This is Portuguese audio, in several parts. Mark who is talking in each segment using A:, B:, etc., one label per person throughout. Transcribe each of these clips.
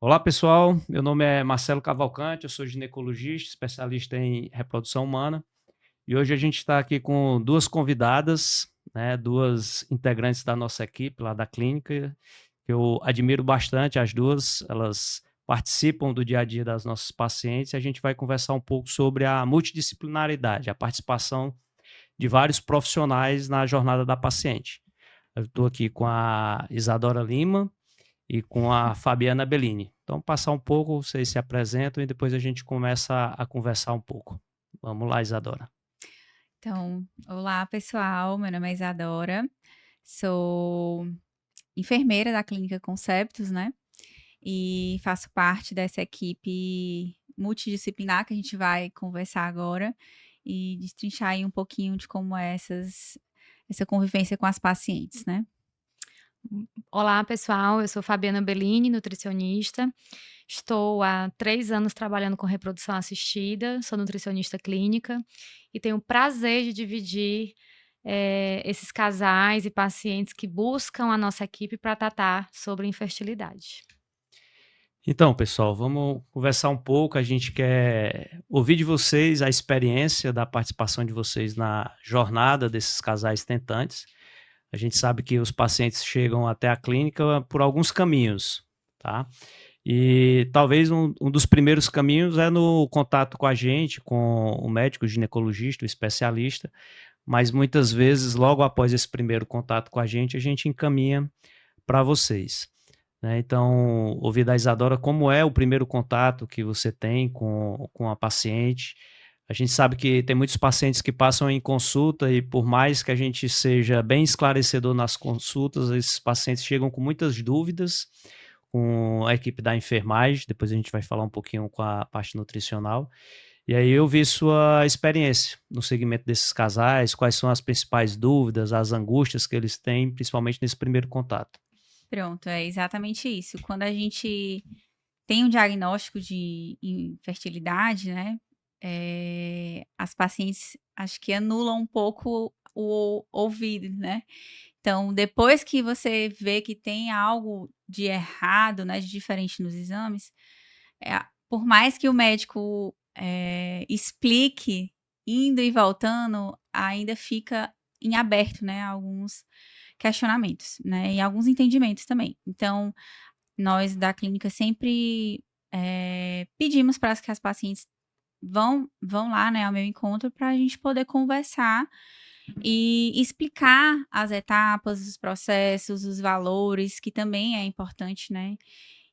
A: Olá, pessoal. Meu nome é Marcelo Cavalcante, eu sou ginecologista, especialista em reprodução humana. E hoje a gente está aqui com duas convidadas, né, duas integrantes da nossa equipe lá da clínica, que eu admiro bastante as duas. Elas participam do dia a dia das nossas pacientes e a gente vai conversar um pouco sobre a multidisciplinaridade, a participação de vários profissionais na jornada da paciente. Eu estou aqui com a Isadora Lima e com a Fabiana Bellini. Então, passar um pouco, vocês se apresentam e depois a gente começa a conversar um pouco. Vamos lá, Isadora.
B: Então, olá pessoal, meu nome é Isadora, sou enfermeira da Clínica Conceptos, né? E faço parte dessa equipe multidisciplinar que a gente vai conversar agora e destrinchar aí um pouquinho de como é essa convivência com as pacientes, né?
C: Olá, pessoal. Eu sou Fabiana Bellini, nutricionista. Estou há 3 anos trabalhando com reprodução assistida, sou nutricionista clínica e tenho o prazer de dividir, esses casais e pacientes que buscam a nossa equipe para tratar sobre infertilidade.
A: Então, pessoal, vamos conversar um pouco. A gente quer ouvir de vocês a experiência da participação de vocês na jornada desses casais tentantes. A gente sabe que os pacientes chegam até a clínica por alguns caminhos, tá? E talvez um dos primeiros caminhos é no contato com a gente, com o médico, o ginecologista, o especialista, mas muitas vezes, logo após esse primeiro contato com a gente encaminha para vocês, né. Então, ouvir da Isadora como é o primeiro contato que você tem com a paciente. A gente sabe que tem muitos pacientes que passam em consulta e por mais que a gente seja bem esclarecedor nas consultas, esses pacientes chegam com muitas dúvidas, com a equipe da enfermagem, depois a gente vai falar um pouquinho com a parte nutricional. E aí eu vi sua experiência no segmento desses casais, quais são as principais dúvidas, as angústias que eles têm, principalmente nesse primeiro contato.
B: Pronto, é exatamente isso. Quando a gente tem um diagnóstico de infertilidade, né? As pacientes acho que anulam um pouco o ouvido, né? Então, depois que você vê que tem algo de errado, né, de diferente nos exames, por mais que o médico, explique indo e voltando, ainda fica em aberto, né, alguns questionamentos, né, e alguns entendimentos também. Então, nós da clínica sempre, pedimos para que as pacientes vão lá, né, ao meu encontro para a gente poder conversar e explicar as etapas, os processos, os valores, que também é importante, né.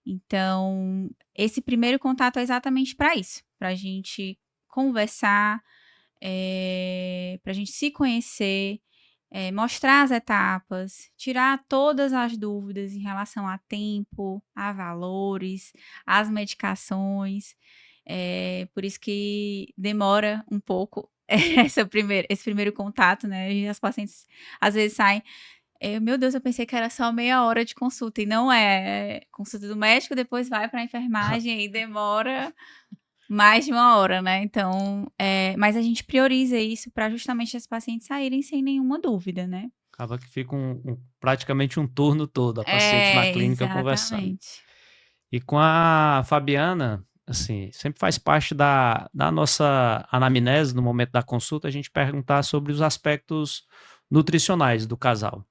B: Então, esse primeiro contato é exatamente para isso, para a gente conversar, para a gente se conhecer, mostrar as etapas, tirar todas as dúvidas em relação a tempo, a valores, às medicações. Por isso que demora um pouco esse primeiro contato, né, e as pacientes às vezes saem: "Meu Deus, eu pensei que era só meia hora de consulta", e não é consulta do médico, depois vai para a enfermagem, aí demora mais de uma hora, né, então, mas a gente prioriza isso para justamente as pacientes saírem sem nenhuma dúvida, né.
A: Acaba que fica praticamente um turno todo, a paciente na clínica conversando.
B: Exatamente.
A: E com a Fabiana, assim, sempre faz parte da nossa anamnese, no momento da consulta, a gente perguntar sobre os aspectos nutricionais do casal.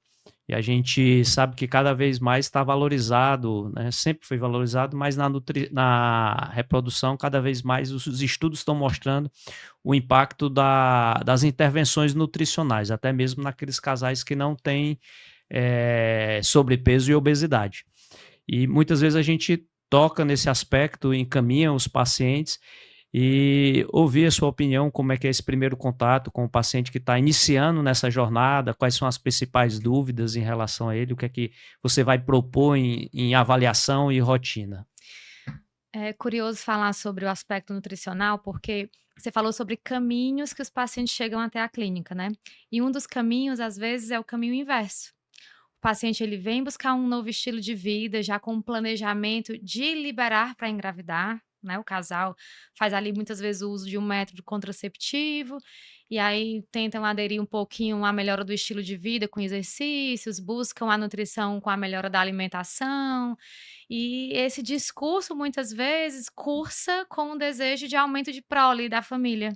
A: E a gente sabe que cada vez mais está valorizado, né, sempre foi valorizado, mas na reprodução, cada vez mais os estudos estão mostrando o impacto das intervenções nutricionais, até mesmo naqueles casais que não têm, sobrepeso e obesidade. E muitas vezes a gente toca nesse aspecto, encaminha os pacientes e ouvir a sua opinião, como é que é esse primeiro contato com o paciente que está iniciando nessa jornada, quais são as principais dúvidas em relação a ele, o que é que você vai propor em avaliação e rotina.
C: É curioso falar sobre o aspecto nutricional, porque você falou sobre caminhos que os pacientes chegam até a clínica, né? E um dos caminhos, às vezes, é o caminho inverso. O paciente ele vem buscar um novo estilo de vida, já com um planejamento de liberar para engravidar, né? O casal faz ali muitas vezes o uso de um método contraceptivo, e aí tentam aderir um pouquinho à melhora do estilo de vida com exercícios, buscam a nutrição com a melhora da alimentação, e esse discurso muitas vezes cursa com o desejo de aumento de prole da família.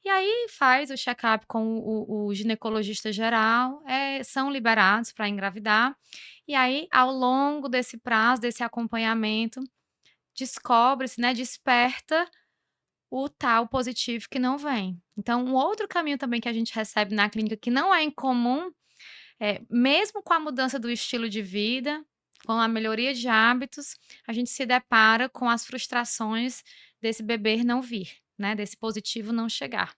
C: E aí faz o check-up com o ginecologista geral, são liberados para engravidar, e aí ao longo desse prazo, desse acompanhamento, descobre-se, né, desperta o tal positivo que não vem. Então, um outro caminho também que a gente recebe na clínica que não é incomum, mesmo com a mudança do estilo de vida, com a melhoria de hábitos, a gente se depara com as frustrações desse bebê não vir, né, desse positivo não chegar.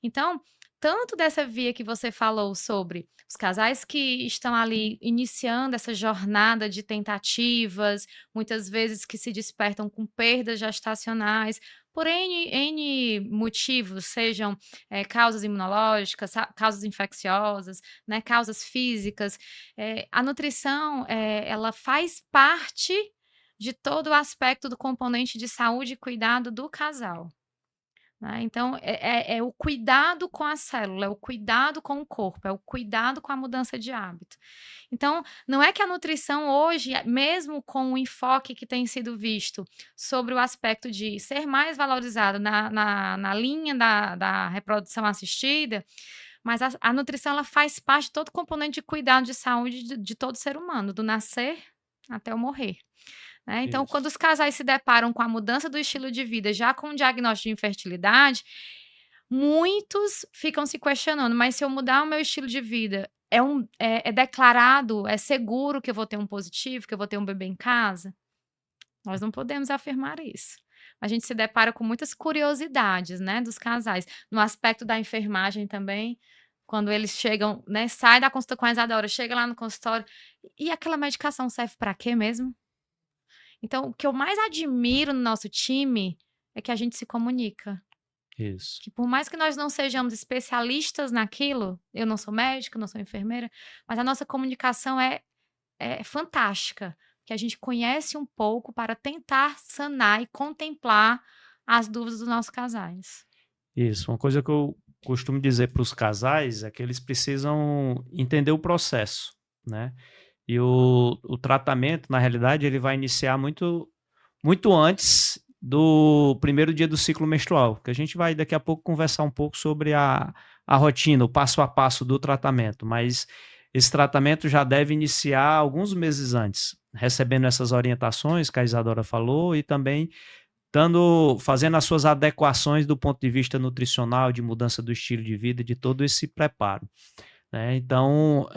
C: Então, tanto dessa via que você falou sobre os casais que estão ali iniciando essa jornada de tentativas, muitas vezes que se despertam com perdas gestacionais, por N motivos, sejam causas imunológicas, causas infecciosas, né, causas físicas, a nutrição, ela faz parte de todo o aspecto do componente de saúde e cuidado do casal. Né? Então, é o cuidado com a célula, é o cuidado com o corpo, é o cuidado com a mudança de hábito. Então, não é que a nutrição hoje, mesmo com o enfoque que tem sido visto sobre o aspecto de ser mais valorizado na linha da reprodução assistida, mas a nutrição ela faz parte de todo componente de cuidado de saúde de todo ser humano, do nascer até o morrer. Então,
A: Isso.
C: quando os casais se deparam com a mudança do estilo de vida, já com o diagnóstico de infertilidade, muitos ficam se questionando, mas se eu mudar o meu estilo de vida, é declarado, é seguro que eu vou ter um positivo, que eu vou ter um bebê em casa? Nós não podemos afirmar isso. A gente se depara com muitas curiosidades, né, dos casais. No aspecto da enfermagem também, quando eles chegam, né, sai da consulta com a Isadora, chega lá no consultório, e aquela medicação serve para quê mesmo? Então, o que eu mais admiro no nosso time é que a gente se comunica.
A: Isso.
C: Que por mais que nós não sejamos especialistas naquilo, eu não sou médica, não sou enfermeira, mas a nossa comunicação é fantástica, que a gente conhece um pouco para tentar sanar e contemplar as dúvidas dos nossos casais.
A: Isso. Uma coisa que eu costumo dizer para os casais é que eles precisam entender o processo, né? E o tratamento, na realidade, ele vai iniciar muito, muito antes do primeiro dia do ciclo menstrual, que a gente vai daqui a pouco conversar um pouco sobre a rotina, o passo a passo do tratamento, mas esse tratamento já deve iniciar alguns meses antes, recebendo essas orientações que a Isadora falou e também fazendo as suas adequações do ponto de vista nutricional, de mudança do estilo de vida, de todo esse preparo, né? Então,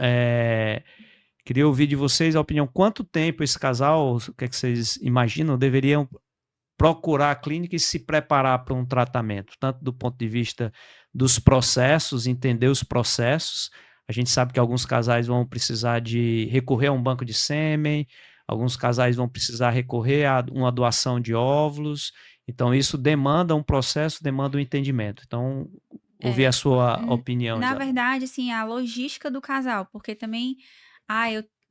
A: queria ouvir de vocês a opinião. Quanto tempo esse casal, o que é que vocês imaginam, deveriam procurar a clínica e se preparar para um tratamento, tanto do ponto de vista dos processos, entender os processos. A gente sabe que alguns casais vão precisar de recorrer a um banco de sêmen, alguns casais vão precisar recorrer a uma doação de óvulos. Então, isso demanda um processo, demanda um entendimento. Então, ouvir a sua opinião.
B: Na
A: Isabel.
B: verdade, assim, a logística do casal, porque também,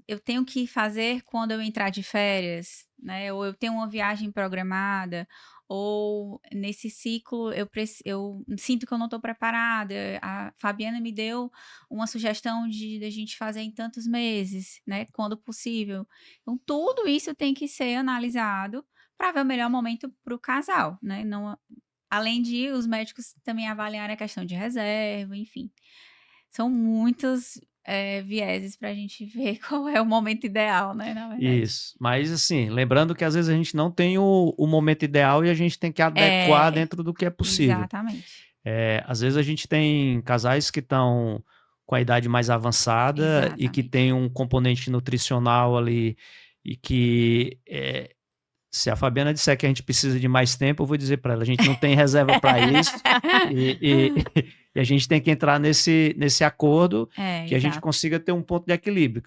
B: eu tenho que fazer quando eu entrar de férias, né? Ou eu tenho uma viagem programada, ou nesse ciclo eu sinto que eu não estou preparada. A Fabiana me deu uma sugestão de a gente fazer em tantos meses, né? Quando possível. Então, tudo isso tem que ser analisado para ver o melhor momento para o casal, né? Não, além de os médicos também avaliarem a questão de reserva, enfim. São muitos vieses para a gente ver qual é o momento ideal, né, na verdade.
A: Isso, mas assim, lembrando que às vezes a gente não tem o momento ideal e a gente tem que adequar dentro do que é possível.
B: Exatamente.
A: Às vezes a gente tem casais que estão com a idade mais avançada e que
B: Exatamente.
A: tem um componente nutricional ali e que se a Fabiana disser que a gente precisa de mais tempo, eu vou dizer para ela, a gente não tem reserva para isso e a gente tem que entrar nesse acordo que a gente
B: exato.
A: consiga ter um ponto de equilíbrio,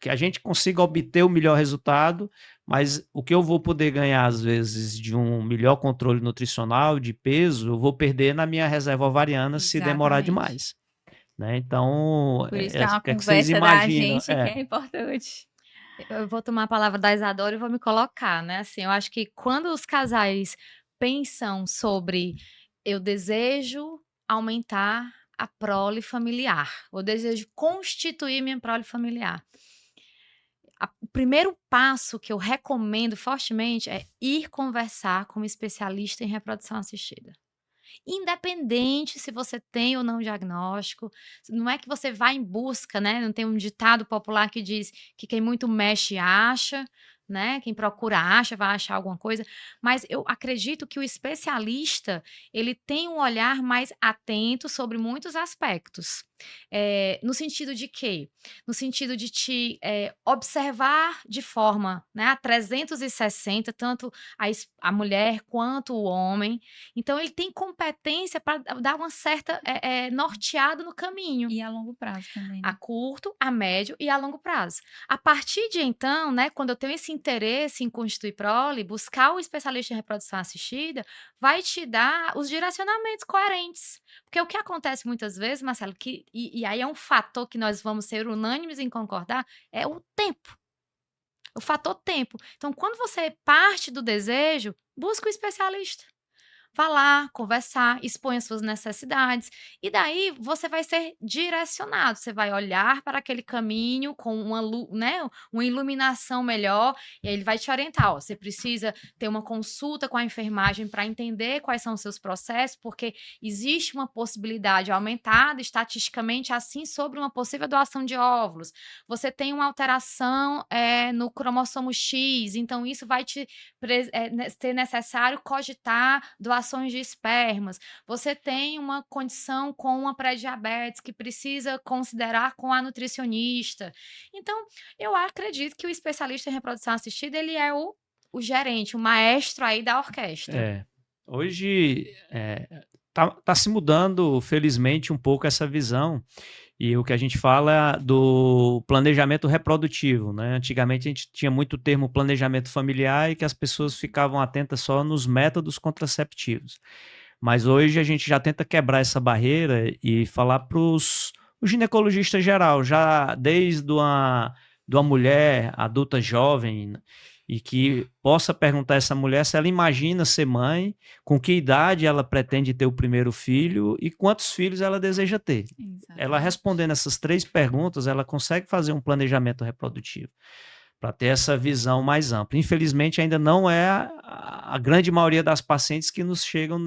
A: que a gente consiga obter o melhor resultado, mas o que eu vou poder ganhar, às vezes, de um melhor controle nutricional, de peso, eu vou perder na minha reserva ovariana se demorar
B: Exatamente.
A: demais, né? Então,
B: Por isso que é uma
A: o que é que vocês
B: conversa da
A: imaginam?
B: gente que é importante.
C: Eu vou tomar a palavra da Isadora e vou me colocar, né, assim, eu acho que quando os casais pensam sobre: "Eu desejo aumentar a prole familiar, eu desejo constituir minha prole familiar", o primeiro passo que eu recomendo fortemente é ir conversar com um especialista em reprodução assistida. Independente se você tem ou não diagnóstico, não é que você vai em busca, né, não tem um ditado popular que diz que quem muito mexe acha, né, quem procura acha, vai achar alguma coisa, mas eu acredito que o especialista, ele tem um olhar mais atento sobre muitos aspectos. No sentido de quê? No sentido de te, observar de forma, né, a 360, tanto a mulher quanto o homem, então ele tem competência para dar uma certa, norteada no caminho,
B: E a longo prazo também,
C: a
B: né.
C: curto, a médio e a longo prazo. A partir de então, né, quando eu tenho esse interesse em constituir prole, buscar o especialista em reprodução assistida, vai te dar os direcionamentos coerentes. Porque o que acontece muitas vezes, Marcelo, e aí é um fator que nós vamos ser unânimes em concordar, é o tempo. O fator tempo. Então, quando você parte do desejo, busca o especialista. Vá lá, conversar, expõe as suas necessidades, e daí você vai ser direcionado, você vai olhar para aquele caminho com né, uma iluminação melhor, e aí ele vai te orientar, ó, você precisa ter uma consulta com a enfermagem para entender quais são os seus processos, porque existe uma possibilidade aumentada estatisticamente assim sobre uma possível doação de óvulos. Você tem uma alteração no cromossomo X, então isso vai ser necessário cogitar doações de espermas. Você tem uma condição com uma pré-diabetes que precisa considerar com a nutricionista. Então, eu acredito que o especialista em reprodução assistida, ele é o gerente, o maestro aí da orquestra.
A: É, hoje, tá se mudando, felizmente, um pouco essa visão, e o que a gente fala do planejamento reprodutivo, né. Antigamente a gente tinha muito o termo planejamento familiar e que as pessoas ficavam atentas só nos métodos contraceptivos. Mas hoje a gente já tenta quebrar essa barreira e falar para o ginecologista geral, já desde uma mulher adulta jovem, e que possa perguntar a essa mulher se ela imagina ser mãe, com que idade ela pretende ter o primeiro filho e quantos filhos ela deseja ter. Ela
B: Exatamente.
A: respondendo essas 3 perguntas, ela consegue fazer um planejamento reprodutivo, para ter essa visão mais ampla. Infelizmente ainda não é a grande maioria das pacientes que nos chegam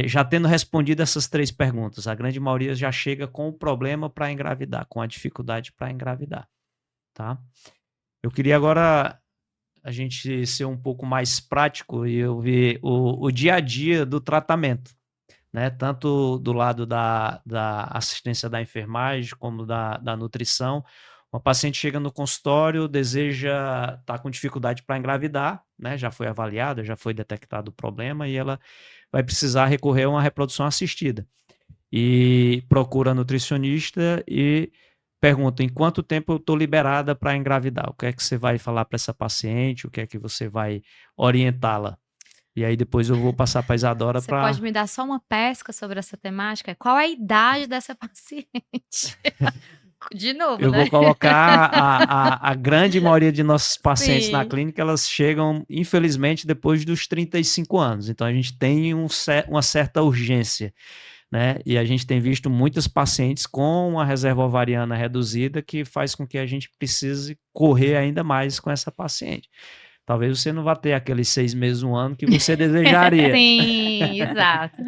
A: já tendo respondido essas 3 perguntas. A grande maioria já chega com o problema para engravidar, com a dificuldade para engravidar, tá. Eu queria agora a gente ser um pouco mais prático e eu ver o dia a dia do tratamento, né, tanto do lado da assistência da enfermagem como da nutrição. Uma paciente chega no consultório, deseja tá com dificuldade para engravidar, né, já foi avaliada, já foi detectado o problema e ela vai precisar recorrer a uma reprodução assistida. E procura a nutricionista e pergunta: "Em quanto tempo eu estou liberada para engravidar?". O que é que você vai falar para essa paciente? O que é que você vai orientá-la? E aí depois eu vou passar para a Isadora
C: Você pode
A: para
C: me dar só uma pesca sobre essa temática? Qual é a idade dessa paciente? De novo,
A: eu vou
C: né?
A: colocar a grande maioria de nossos pacientes na
C: Sim.
A: clínica, elas chegam, infelizmente, depois dos 35 anos, então a gente tem uma certa urgência, né, e a gente tem visto muitas pacientes com a reserva ovariana reduzida, que faz com que a gente precise correr ainda mais com essa paciente. Talvez você não vá ter aqueles 6 meses, 1 ano que você desejaria.
C: Sim, exato.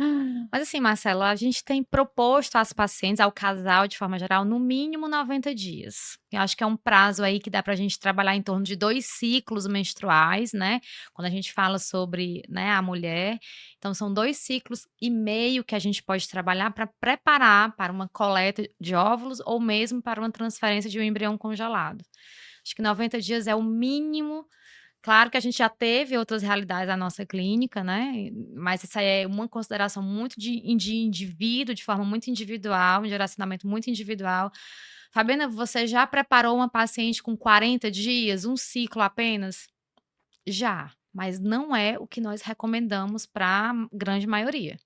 C: Mas assim, Marcelo, a gente tem proposto às pacientes, ao casal de forma geral, no mínimo 90 dias. Eu acho que é um prazo aí que dá pra gente trabalhar em torno de 2 ciclos menstruais, né, quando a gente fala sobre, né, a mulher. Então são 2 ciclos e meio que a gente pode trabalhar para preparar para uma coleta de óvulos ou mesmo para uma transferência de um embrião congelado. Acho que 90 dias é o mínimo. Claro que a gente já teve outras realidades na nossa clínica, né, mas isso aí é uma consideração muito de indivíduo, de forma muito individual, um direcionamento muito individual. Fabiana, você já preparou uma paciente com 40 dias, um ciclo apenas? Já, mas não é o que nós recomendamos para a grande maioria.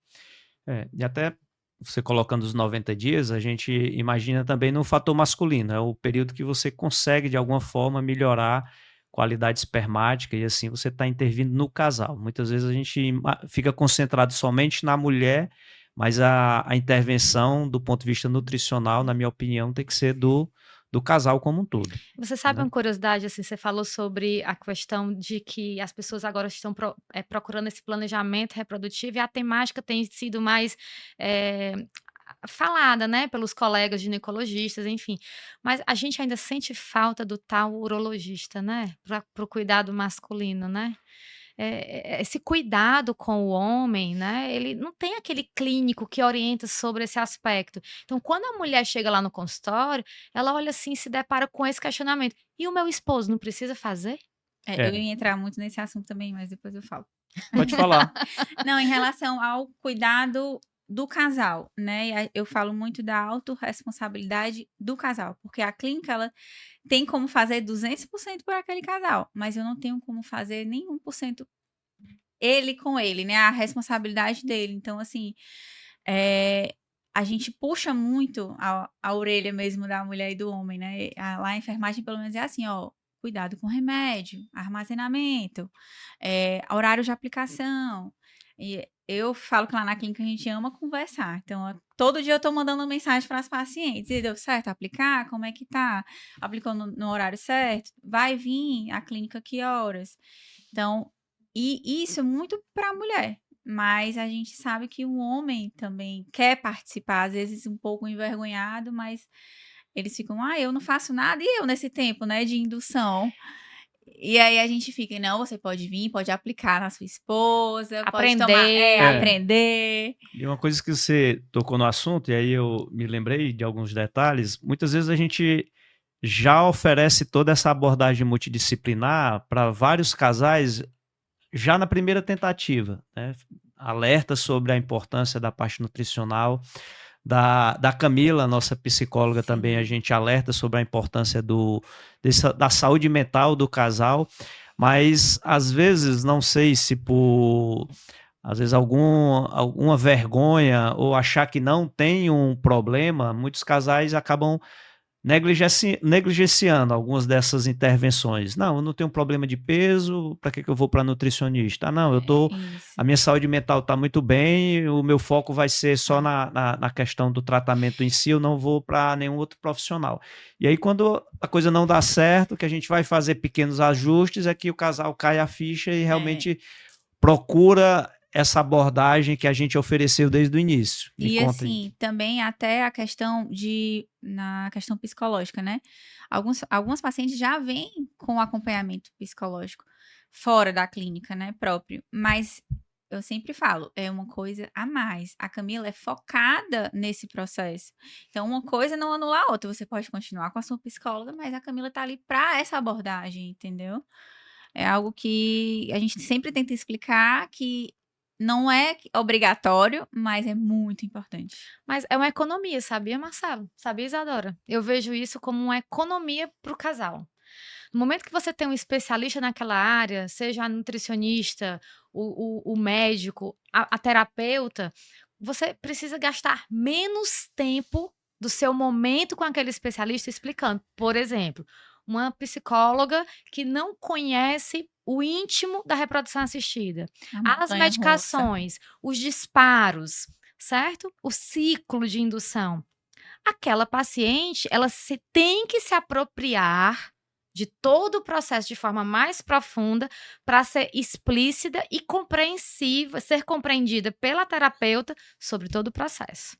A: E até você colocando os 90 dias, a gente imagina também no fator masculino, é o período que você consegue, de alguma forma, melhorar qualidade espermática e assim você está intervindo no casal. Muitas vezes a gente fica concentrado somente na mulher, mas a intervenção do ponto de vista nutricional, na minha opinião, tem que ser do casal como um todo,
C: Você sabe
A: né?
C: uma curiosidade, assim, você falou sobre a questão de que as pessoas agora estão procurando esse planejamento reprodutivo e a temática tem sido mais eh, falada, né, pelos colegas ginecologistas, enfim. Mas a gente ainda sente falta do tal urologista, né, para o cuidado masculino, né? Esse cuidado com o homem, né, ele não tem aquele clínico que orienta sobre esse aspecto. Então, quando a mulher chega lá no consultório, ela olha assim e se depara com esse questionamento: "E o meu esposo não precisa fazer?"
B: Eu
A: É,
B: ia entrar muito nesse assunto também, mas depois eu falo.
A: pode falar.
B: Não, em relação ao cuidado do casal, né, eu falo muito da autorresponsabilidade do casal, porque a clínica ela tem como fazer 200% por aquele casal, mas eu não tenho como fazer nenhum por cento ele com ele, né, a responsabilidade dele. Então, assim, a gente puxa muito a orelha mesmo da mulher e do homem, né. Lá a enfermagem pelo menos é assim: "Ó, cuidado com remédio, armazenamento, horário de aplicação". E eu falo que lá na clínica a gente ama conversar, então, todo dia eu tô mandando mensagem para as pacientes: "E deu certo aplicar? Como é que tá? Aplicou no horário certo? Vai vir a clínica que horas?". Então, e isso é muito para a mulher. Mas a gente sabe que o homem também quer participar, às vezes um pouco envergonhado, mas eles ficam: "Ah, eu não faço nada, e eu nesse tempo, né, de indução?". E aí a gente fica: "Não, você pode vir, pode aplicar na sua esposa, pode tomar
C: Aprender.
A: É.
B: aprender".
A: E uma coisa que você tocou no assunto, e aí eu me lembrei de alguns detalhes, muitas vezes a gente já oferece toda essa abordagem multidisciplinar para vários casais já na primeira tentativa, né? Alerta sobre a importância da parte nutricional. Da Camila, nossa psicóloga, também a
B: Sim.
A: gente alerta sobre a importância da saúde mental do casal, mas às vezes, não sei se por às vezes alguma vergonha ou achar que não tem um problema, muitos casais acabam negligenciando algumas dessas intervenções. Não, eu não tenho problema de peso, para que eu vou para nutricionista? Ah, não,
B: Isso.
A: a minha saúde mental está muito bem, o meu foco vai ser só na questão do tratamento em si, eu não vou para nenhum outro profissional. E aí, quando a coisa não dá certo, que a gente vai fazer pequenos ajustes, é que o casal cai a ficha e
B: É.
A: realmente procura essa abordagem que a gente ofereceu desde o início. Me
B: E
A: conta aí.
B: assim, também até a questão na questão psicológica, né. Algumas pacientes já vêm com acompanhamento psicológico fora da clínica, né, próprio, mas eu sempre falo, é uma coisa a mais. A Camila é focada nesse processo. Então uma coisa não anula a outra, você pode continuar com a sua psicóloga, mas a Camila tá ali para essa abordagem, entendeu? É algo que a gente sempre tenta explicar que não é obrigatório, mas é muito importante.
C: Mas é uma economia, sabia, Marcelo? Sabia, Isadora? Eu vejo isso como uma economia para o casal. No momento que você tem um especialista naquela área, seja a nutricionista, o médico, a terapeuta, você precisa gastar menos tempo do seu momento com aquele especialista explicando. Por exemplo, uma psicóloga que não conhece o íntimo da reprodução assistida,
B: A
C: as
B: montanha russa.
C: medicações, os disparos, certo? O ciclo de indução. Aquela paciente, ela tem que se apropriar de todo o processo de forma mais profunda para ser explícita e compreensiva, ser compreendida pela terapeuta sobre todo o processo,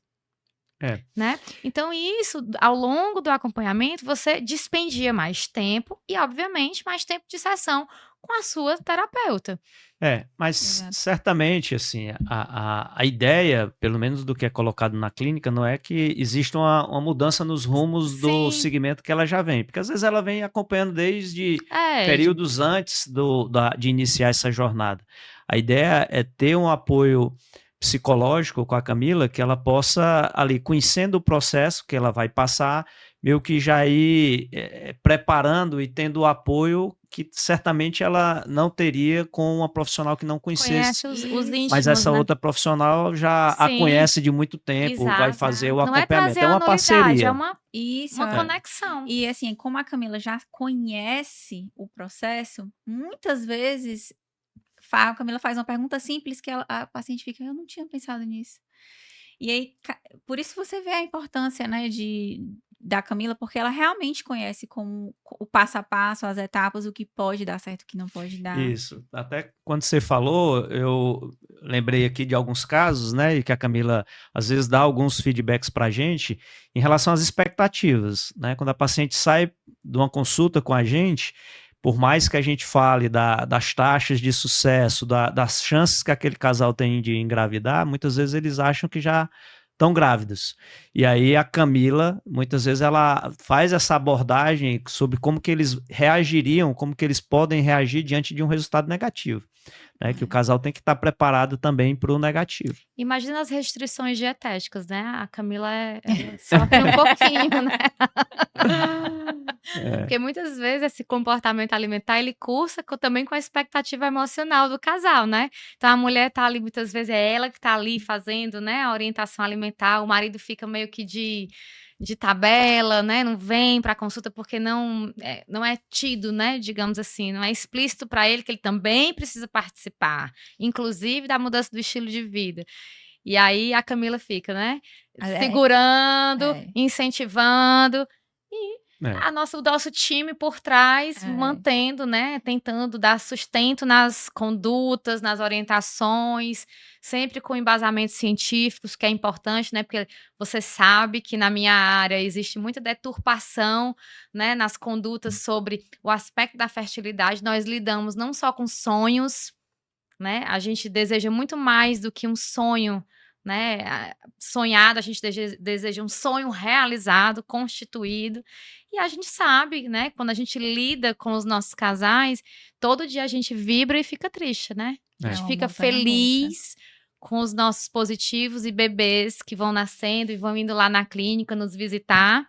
A: É.
C: né. Então isso, ao longo do acompanhamento, você dispendia mais tempo e, obviamente, mais tempo de sessão com a sua terapeuta.
A: Mas
B: Exato.
A: certamente, assim, a ideia, pelo menos do que é colocado na clínica, não é que exista uma mudança nos rumos do
C: Sim,
A: segmento que ela já vem, porque às vezes ela vem acompanhando desde
C: é.
A: períodos antes de iniciar essa jornada. A ideia é ter um apoio psicológico com a Camila, que ela possa, ali, conhecendo o processo que ela vai passar, meio que já ir preparando e tendo o apoio que certamente ela não teria com uma profissional que não conhecesse.
C: Conhece os
B: Isso.
C: íntimos,
A: Mas essa
C: né?
A: outra profissional já a
C: Sim,
A: conhece de muito tempo, vai
C: exato.
A: fazer o
C: Não é
A: acompanhamento.
C: trazer
A: É
C: a
A: uma
C: nulidade, é
A: parceria.
B: Isso.
C: uma conexão.
B: E assim, como a Camila já conhece o processo, muitas vezes a Camila faz uma pergunta simples que a paciente fica, eu não tinha pensado nisso. E aí, por isso você vê a importância, né, da Camila, porque ela realmente conhece como o passo a passo, as etapas, o que pode dar certo, o que não pode dar.
A: Isso. Até quando você falou, eu lembrei aqui de alguns casos, né, e que a Camila às vezes dá alguns feedbacks para a gente em relação às expectativas, né? Quando a paciente sai de uma consulta com a gente, por mais que a gente fale das taxas de sucesso, das chances que aquele casal tem de engravidar, muitas vezes eles acham que já estão grávidos. E aí a Camila, muitas vezes ela faz essa abordagem sobre como que eles reagiriam, como que eles podem reagir diante de um resultado negativo, né? Que o casal tem que estar preparado também para o negativo.
C: Imagina as restrições dietéticas, né? A Camila ela sofre um pouquinho, né? Porque muitas vezes esse comportamento alimentar, ele cursa também com a expectativa emocional do casal, né? Então a mulher tá ali, muitas vezes é ela que tá ali fazendo, né, a orientação alimentar, o marido fica meio que de tabela, né? Não vem para a consulta porque não é tido, né? Digamos assim, não é explícito para ele que ele também precisa participar, inclusive da mudança do estilo de vida. E aí a Camila fica, né? Segurando, incentivando e o nosso time por trás mantendo, né? Tentando dar sustento nas condutas, nas orientações, sempre com embasamentos científicos, que é importante, né? Porque você sabe que na minha área existe muita deturpação, né? Nas condutas sobre o aspecto da fertilidade. Nós lidamos não só com sonhos, né? A gente deseja muito mais do que um sonho, né, sonhado, a gente deseja um sonho realizado, constituído, e a gente sabe, né, quando a gente lida com os nossos casais, todo dia a gente vibra e fica triste, né? A gente fica feliz com os nossos positivos e bebês que vão nascendo e vão indo lá na clínica nos visitar,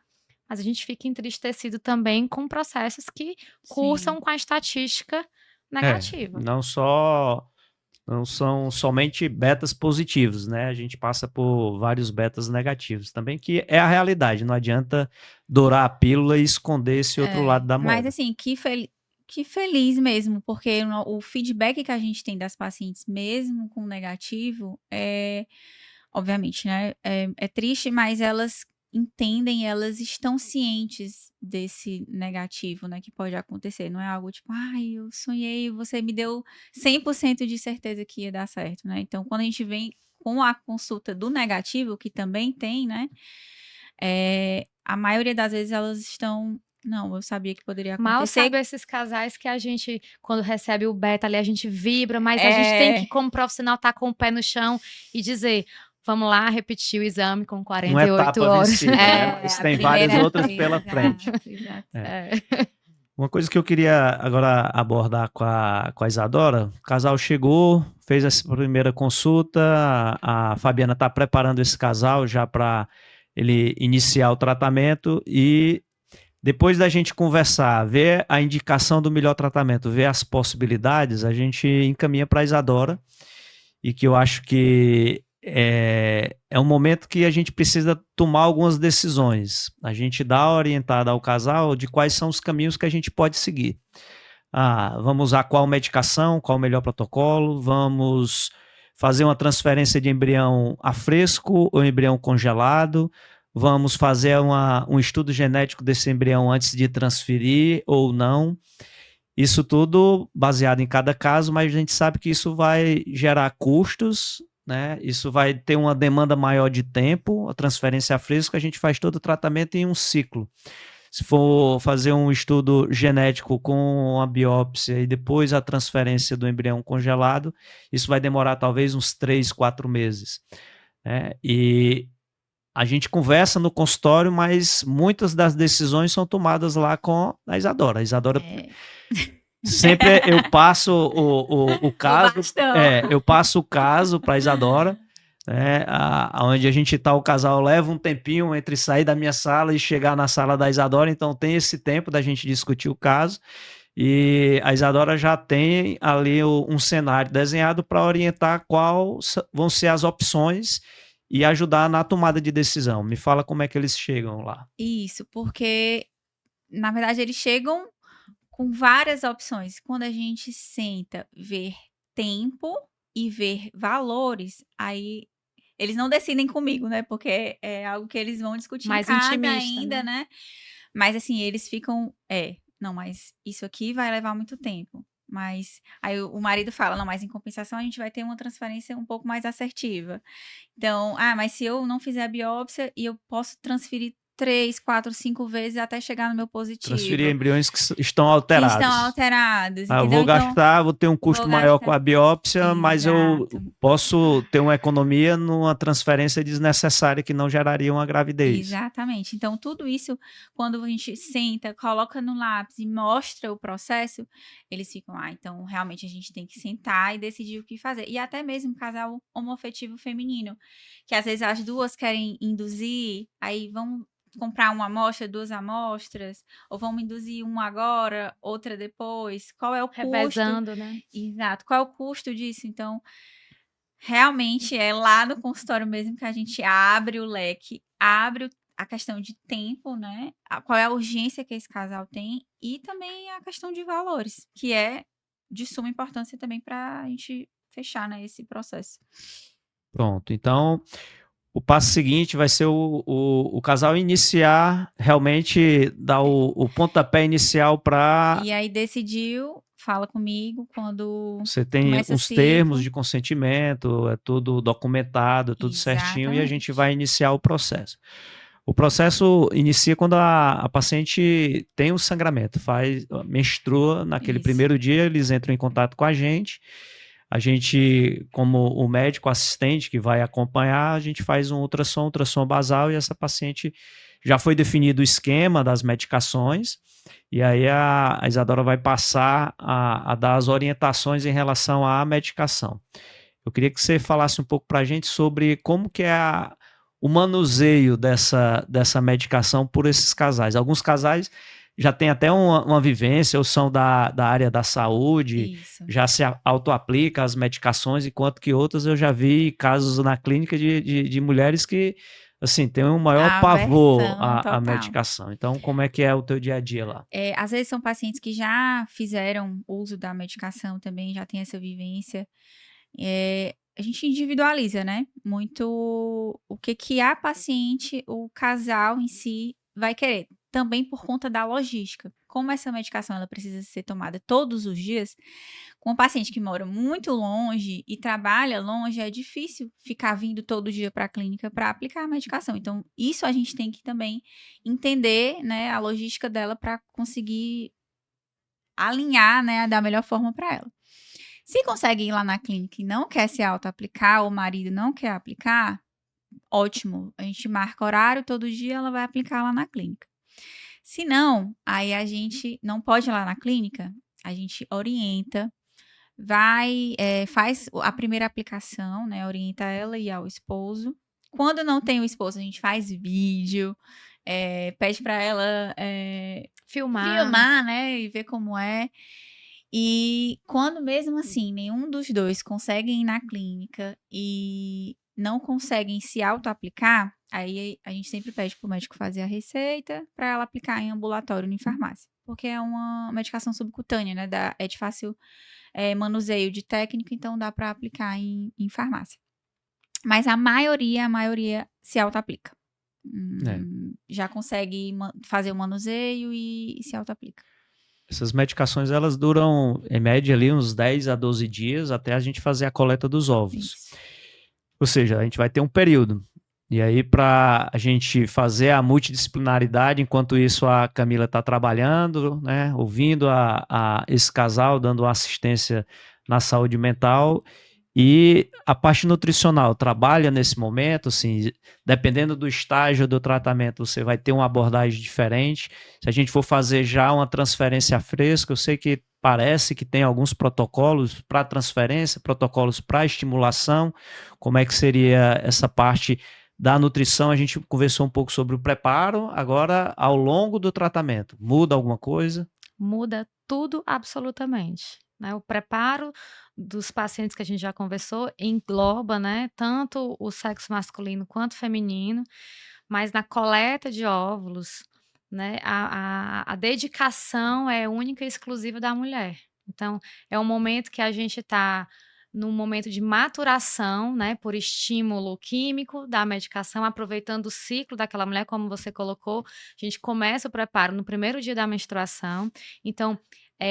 C: mas a gente fica entristecido também com processos que cursam com a estatística negativa.
A: Não são somente betas positivos, né? A gente passa por vários betas negativos também, que é a realidade. Não adianta dourar a pílula e esconder esse outro lado da moeda.
B: Mas assim, que feliz mesmo, porque o feedback que a gente tem das pacientes, mesmo com negativo, obviamente, né? É triste, mas elas entendem, elas estão cientes desse negativo, né, que pode acontecer. Não é algo tipo, ai, eu sonhei, você me deu 100% de certeza que ia dar certo, né? Então, quando a gente vem com a consulta do negativo, que também tem, né, a maioria das vezes elas estão, não, eu sabia que poderia acontecer.
C: Mal sabe esses casais que a gente, quando recebe o beta ali, a gente vibra, mas a gente tem que, como profissional, estar com o pé no chão e dizer, vamos lá, repetir o exame com 48
A: Uma etapa
C: horas.
A: vencida, né? Mas tem várias outras pela frente.
B: Exato.
A: Uma coisa que eu queria agora abordar com a Isadora, o casal chegou, fez essa primeira consulta, a Fabiana está preparando esse casal já para ele iniciar o tratamento e depois da gente conversar, ver a indicação do melhor tratamento, ver as possibilidades, a gente encaminha para a Isadora e que eu acho que é um momento que a gente precisa tomar algumas decisões. A gente dá a orientada ao casal de quais são os caminhos que a gente pode seguir. Vamos usar qual medicação, qual o melhor protocolo, vamos fazer uma transferência de embrião a fresco ou embrião congelado, vamos fazer um estudo genético desse embrião antes de transferir ou não. Isso tudo baseado em cada caso, mas a gente sabe que isso vai gerar custos, né? Isso vai ter uma demanda maior de tempo. A transferência a fresco, a gente faz todo o tratamento em um ciclo. Se for fazer um estudo genético com a biópsia e depois a transferência do embrião congelado, isso vai demorar talvez uns 3, 4 meses. Né? E a gente conversa no consultório, mas muitas das decisões são tomadas lá com a Isadora. A Isadora... Sempre eu passo o caso, eu passo o caso para a Isadora, né, onde a gente está, o casal leva um tempinho entre sair da minha sala e chegar na sala da Isadora, então tem esse tempo da gente discutir o caso, e a Isadora já tem ali um cenário desenhado para orientar quais vão ser as opções e ajudar na tomada de decisão. Me fala como é que eles chegam lá.
B: Isso, porque, na verdade, eles chegam com várias opções. Quando a gente senta ver tempo e ver valores, aí eles não decidem comigo, né? Porque é algo que eles vão discutir em
C: Mais
B: casa
C: intimista,
B: ainda,
C: né?
B: né? Mas assim, eles ficam, não, mas isso aqui vai levar muito tempo. Mas aí o marido fala, não, mas em compensação a gente vai ter uma transferência um pouco mais assertiva. Então, mas se eu não fizer a biópsia e eu posso transferir 3, 4, 5 vezes até chegar no meu
A: Transferir
B: positivo,
A: embriões que estão
B: que
A: alterados.
B: estão alterados,
A: Eu
B: entendeu?
A: vou gastar, vou ter um custo
B: vou
A: maior
B: gastar-
A: com a biópsia, mas eu
B: Exato.
A: posso ter uma economia numa transferência desnecessária que não geraria uma gravidez.
B: Exatamente. Então, tudo isso, quando a gente senta, coloca no lápis e mostra o processo, eles ficam, então realmente a gente tem que sentar e decidir o que fazer. E até mesmo casal homoafetivo feminino, que às vezes as duas querem induzir, aí vão comprar uma amostra, 2 amostras, ou vamos induzir uma agora, outra depois. Qual é o custo?
C: Revezando, né?
B: Exato. Qual é o custo disso? Então, realmente é lá no consultório mesmo que a gente abre o leque, abre a questão de tempo, né? Qual é a urgência que esse casal tem e também a questão de valores, que é de suma importância também para a gente fechar, né, esse processo.
A: Pronto, então o passo seguinte vai ser o casal iniciar, realmente dar o pontapé inicial para...
B: E aí decidiu, fala comigo quando
A: Você tem
B: começa
A: os
B: o
A: termos
B: ciclo.
A: de consentimento, é tudo documentado, é tudo certinho, e a gente
B: Exatamente.
A: vai iniciar o processo. O processo inicia quando a paciente tem o sangramento, menstrua naquele
B: Isso.
A: primeiro dia, eles entram em contato com a gente, como o médico assistente que vai acompanhar, a gente faz um ultrassom basal, e essa paciente já foi definido o esquema das medicações, e aí a Isadora vai passar a dar as orientações em relação à medicação. Eu queria que você falasse um pouco para a gente sobre como que é o manuseio dessa medicação por esses casais. Alguns casais já têm até uma vivência, ou são da área da saúde,
B: Isso.
A: já se auto-aplica as medicações, enquanto que outras eu já vi casos na clínica de mulheres que, assim, têm um maior pavor
B: Aversão
A: à
B: total.
A: medicação. Então, como é que é o teu dia a dia lá?
B: Às vezes são pacientes que já fizeram uso da medicação também, já tem essa vivência. A gente individualiza, né? Muito o que a paciente, o casal em si vai querer. Também por conta da logística. Como essa medicação ela precisa ser tomada todos os dias, com um paciente que mora muito longe e trabalha longe, é difícil ficar vindo todo dia para a clínica para aplicar a medicação. Então, isso a gente tem que também entender, né, a logística dela para conseguir alinhar, né, da melhor forma para ela. Se consegue ir lá na clínica e não quer se auto-aplicar, ou o marido não quer aplicar, ótimo. A gente marca horário, todo dia ela vai aplicar lá na clínica. Se não, aí a gente não pode ir lá na clínica, a gente orienta, faz a primeira aplicação, né? Orienta ela e ao esposo. Quando não tem o esposo, a gente faz vídeo, pede para ela filmar, né? E ver como é. E quando mesmo assim nenhum dos dois conseguem ir na clínica e não conseguem se auto-aplicar, aí a gente sempre pede pro médico fazer a receita para ela aplicar em ambulatório ou em farmácia. Porque é uma medicação subcutânea, né? É de fácil manuseio de técnica, então dá para aplicar em farmácia. Mas a maioria se auto-aplica. Já consegue fazer o manuseio e se auto-aplica.
A: Essas medicações, elas duram, em média, ali uns 10 a 12 dias até a gente fazer a coleta dos ovos.
B: Isso.
A: Ou seja, a gente vai ter um período. E aí, para a gente fazer a multidisciplinaridade, enquanto isso a Camila está trabalhando, né, ouvindo esse casal, dando assistência na saúde mental, e a parte nutricional trabalha nesse momento, assim, dependendo do estágio do tratamento, você vai ter uma abordagem diferente. Se a gente for fazer já uma transferência fresca, eu sei que parece que tem alguns protocolos para transferência, protocolos para estimulação. Como é que seria essa parte da nutrição? A gente conversou um pouco sobre o preparo, agora ao longo do tratamento, muda alguma coisa?
C: Muda tudo absolutamente, né. O preparo dos pacientes que a gente já conversou engloba, né, tanto o sexo masculino quanto feminino, mas na coleta de óvulos, né, a dedicação é única e exclusiva da mulher. Então, é um momento que a gente está num momento de maturação, né, por estímulo químico da medicação, aproveitando o ciclo daquela mulher, como você colocou, a gente começa o preparo no primeiro dia da menstruação, então,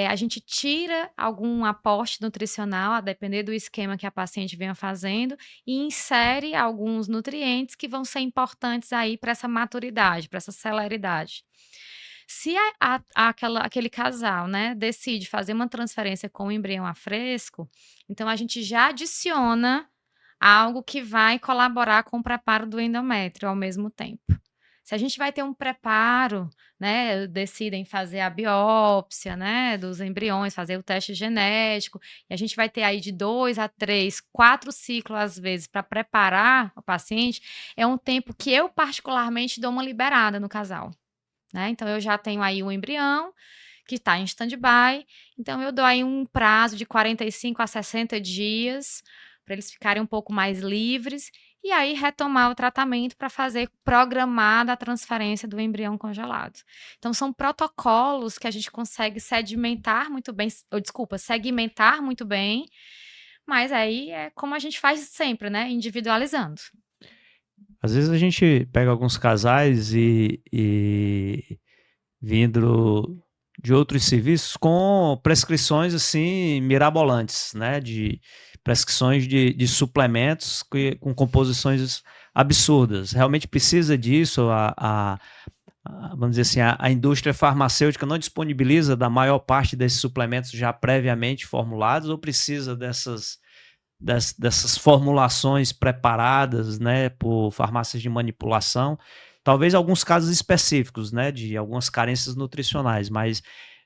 C: a gente tira algum aporte nutricional, a depender do esquema que a paciente venha fazendo, e insere alguns nutrientes que vão ser importantes aí para essa maturidade, para essa celeridade. Se aquele casal, né, decide fazer uma transferência com o embrião a fresco, então a gente já adiciona algo que vai colaborar com o preparo do endométrio ao mesmo tempo. Se a gente vai ter um preparo, né, decidem fazer a biópsia, né, dos embriões, fazer o teste genético, e a gente vai ter aí de 2 a 3, 4 ciclos às vezes para preparar o paciente, é um tempo que eu particularmente dou uma liberada no casal, né. Então eu já tenho aí um embrião que está em stand-by, então eu dou aí um prazo de 45 a 60 dias para eles ficarem um pouco mais livres, e aí retomar o tratamento para fazer programada a transferência do embrião congelado. Então são protocolos que a gente consegue segmentar muito bem, mas aí é como a gente faz sempre, né, individualizando.
A: Às vezes a gente pega alguns casais e vindo de outros serviços com prescrições, assim, mirabolantes, né, de prescrições de suplementos com composições absurdas. Realmente precisa disso, vamos dizer assim, a indústria farmacêutica não disponibiliza da maior parte desses suplementos já previamente formulados, ou precisa dessas formulações preparadas, né, por farmácias de manipulação? Talvez alguns casos específicos, né, de algumas carências nutricionais, mas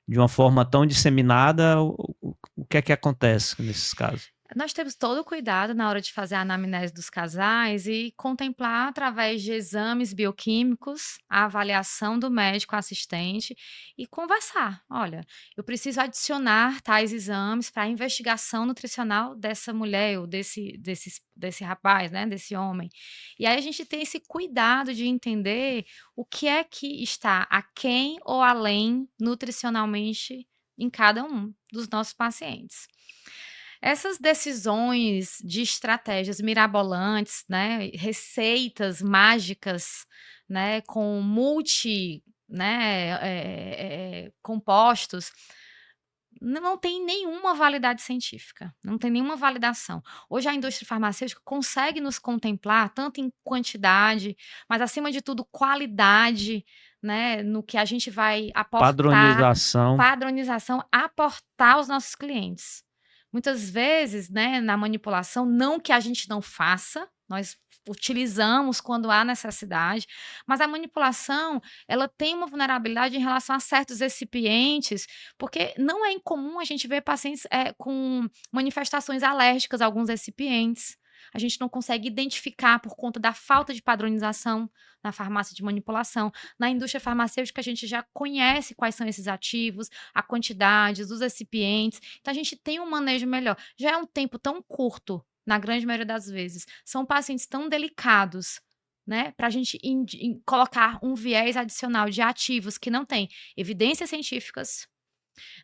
A: de uma forma tão disseminada, o que é que acontece nesses casos?
C: Nós temos todo o cuidado na hora de fazer a anamnese dos casais e contemplar, através de exames bioquímicos, a avaliação do médico assistente e conversar. Olha, eu preciso adicionar tais exames para a investigação nutricional dessa mulher ou desse rapaz, né, desse homem. E aí a gente tem esse cuidado de entender o que é que está aquém ou além nutricionalmente em cada um dos nossos pacientes. Essas decisões de estratégias mirabolantes, né, receitas mágicas, né, com compostos, não tem nenhuma validade científica, não tem nenhuma validação. Hoje a indústria farmacêutica consegue nos contemplar tanto em quantidade, mas acima de tudo qualidade, né, no que a gente vai aportar,
A: Padronização.
C: padronização, aportar aos nossos clientes. Muitas vezes, né, na manipulação, não que a gente não faça, nós utilizamos quando há necessidade, mas a manipulação, ela tem uma vulnerabilidade em relação a certos recipientes, porque não é incomum a gente ver pacientes, com manifestações alérgicas a alguns recipientes. A gente não consegue identificar por conta da falta de padronização na farmácia de manipulação. Na indústria farmacêutica, a gente já conhece quais são esses ativos, a quantidade, os recipientes, então a gente tem um manejo melhor. Já é um tempo tão curto, na grande maioria das vezes, são pacientes tão delicados, né, para a gente colocar um viés adicional de ativos que não têm evidências científicas,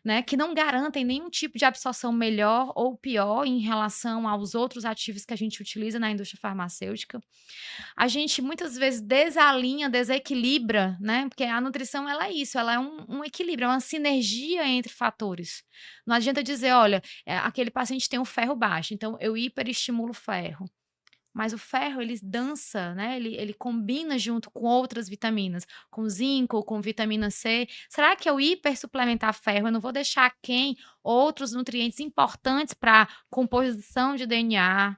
C: né, que não garantem nenhum tipo de absorção melhor ou pior em relação aos outros ativos que a gente utiliza na indústria farmacêutica. A gente muitas vezes desalinha, desequilibra, né, porque a nutrição ela é isso, ela é um equilíbrio, é uma sinergia entre fatores. Não adianta dizer: "Olha, aquele paciente tem um ferro baixo, então eu hiperestimulo o ferro". Mas o ferro ele dança, né, ele combina junto com outras vitaminas, com zinco, com vitamina C. Será que eu hipersuplementar ferro, eu não vou deixar aquém outros nutrientes importantes para composição de DNA,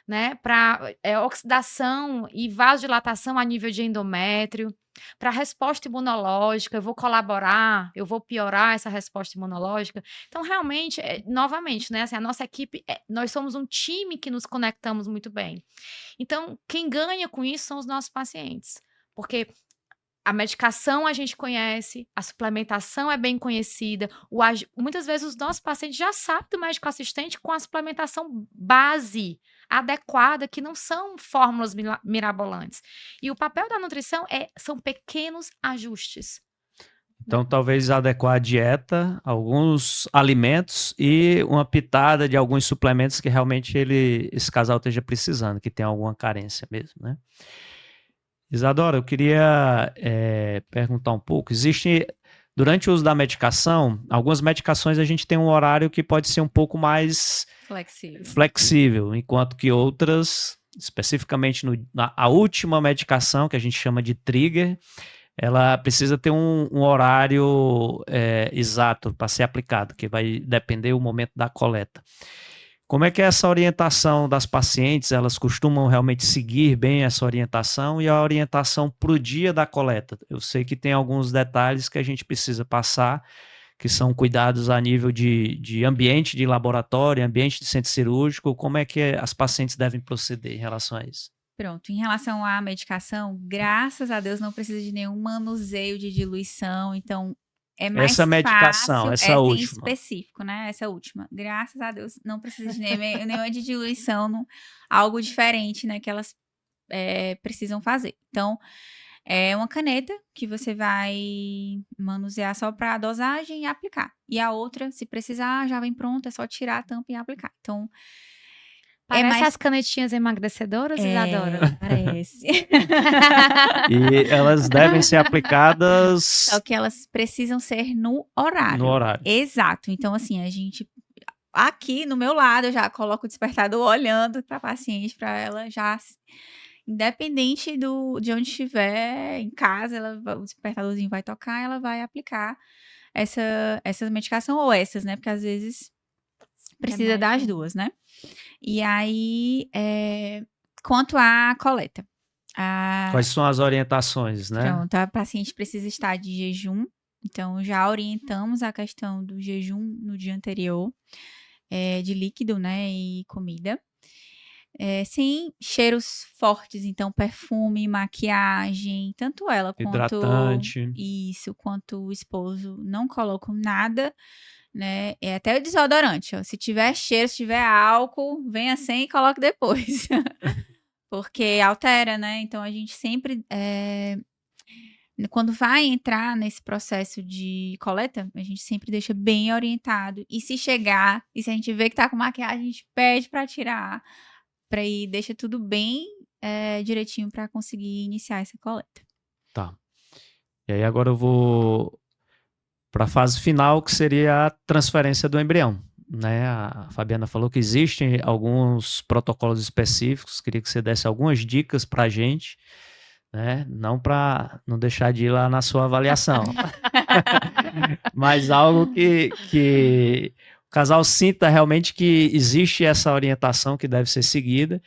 C: né, para oxidação e vasodilatação a nível de endométrio, para resposta imunológica, eu vou colaborar, eu vou piorar essa resposta imunológica. Então, realmente, novamente, né, assim, a nossa equipe, nós somos um time que nos conectamos muito bem. Então, quem ganha com isso são os nossos pacientes, porque a medicação a gente conhece, a suplementação é bem conhecida. Muitas vezes os nossos pacientes já sabem do médico assistente com a suplementação base adequada, que não são fórmulas mirabolantes. E o papel da nutrição são pequenos ajustes.
A: Então, talvez adequar a dieta, alguns alimentos e uma pitada de alguns suplementos que realmente esse casal esteja precisando, que tem alguma carência mesmo, né? Isadora, eu queria perguntar um pouco. Durante o uso da medicação, algumas medicações a gente tem um horário que pode ser um pouco mais flexível, enquanto que outras, especificamente a última medicação, que a gente chama de trigger, ela precisa ter um horário exato para ser aplicado, que vai depender do momento da coleta. Como é que é essa orientação das pacientes? Elas costumam realmente seguir bem essa orientação e a orientação para o dia da coleta? Eu sei que tem alguns detalhes que a gente precisa passar, que são cuidados a nível de ambiente de laboratório, ambiente de centro cirúrgico. Como é que as pacientes devem proceder em relação a isso?
B: Pronto, em relação à medicação, graças a Deus não precisa de nenhum manuseio de diluição, então é mais
A: essa medicação,
B: fácil,
A: essa última.
B: específico, né? Essa última. Graças a Deus não precisa de nenhuma de diluição, algo diferente, né? Que elas precisam fazer. Então, é uma caneta que você vai manusear só para a dosagem e aplicar. E a outra, se precisar, já vem pronta, é só tirar a tampa e aplicar. Então,
C: parece as canetinhas emagrecedoras, Isadora?
B: Parece.
A: E elas devem ser aplicadas...
B: Só que elas precisam ser no horário.
A: No horário.
B: Exato. Então, assim, a gente... Aqui, no meu lado, eu já coloco o despertador olhando para a paciente, para ela já... Independente de onde estiver, em casa, o despertadorzinho vai tocar, ela vai aplicar essa medicação ou essas, né? Porque às vezes precisa das duas, né? E aí, quanto à coleta.
A: Quais são as orientações, né?
B: Pronto, a paciente precisa estar de jejum. Então, já orientamos a questão do jejum no dia anterior, de líquido, né, e comida. Sem cheiros fortes, então perfume, maquiagem, tanto ela
A: hidratante.
B: quanto o esposo não colocam nada, né? Até o desodorante, ó. Se tiver cheiro, se tiver álcool, venha sem e coloque depois. Porque altera, né? Então a gente sempre, quando vai entrar nesse processo de coleta, a gente sempre deixa bem orientado. E se chegar, e se a gente vê que tá com maquiagem, a gente pede para tirar, para ir, deixa tudo bem direitinho para conseguir iniciar essa coleta.
A: Tá. E aí agora eu vou para a fase final, que seria a transferência do embrião, né? A Fabiana falou que existem alguns protocolos específicos, queria que você desse algumas dicas para a gente, né? Não para não deixar de ir lá na sua avaliação, mas algo que o casal sinta realmente que existe essa orientação que deve ser seguida,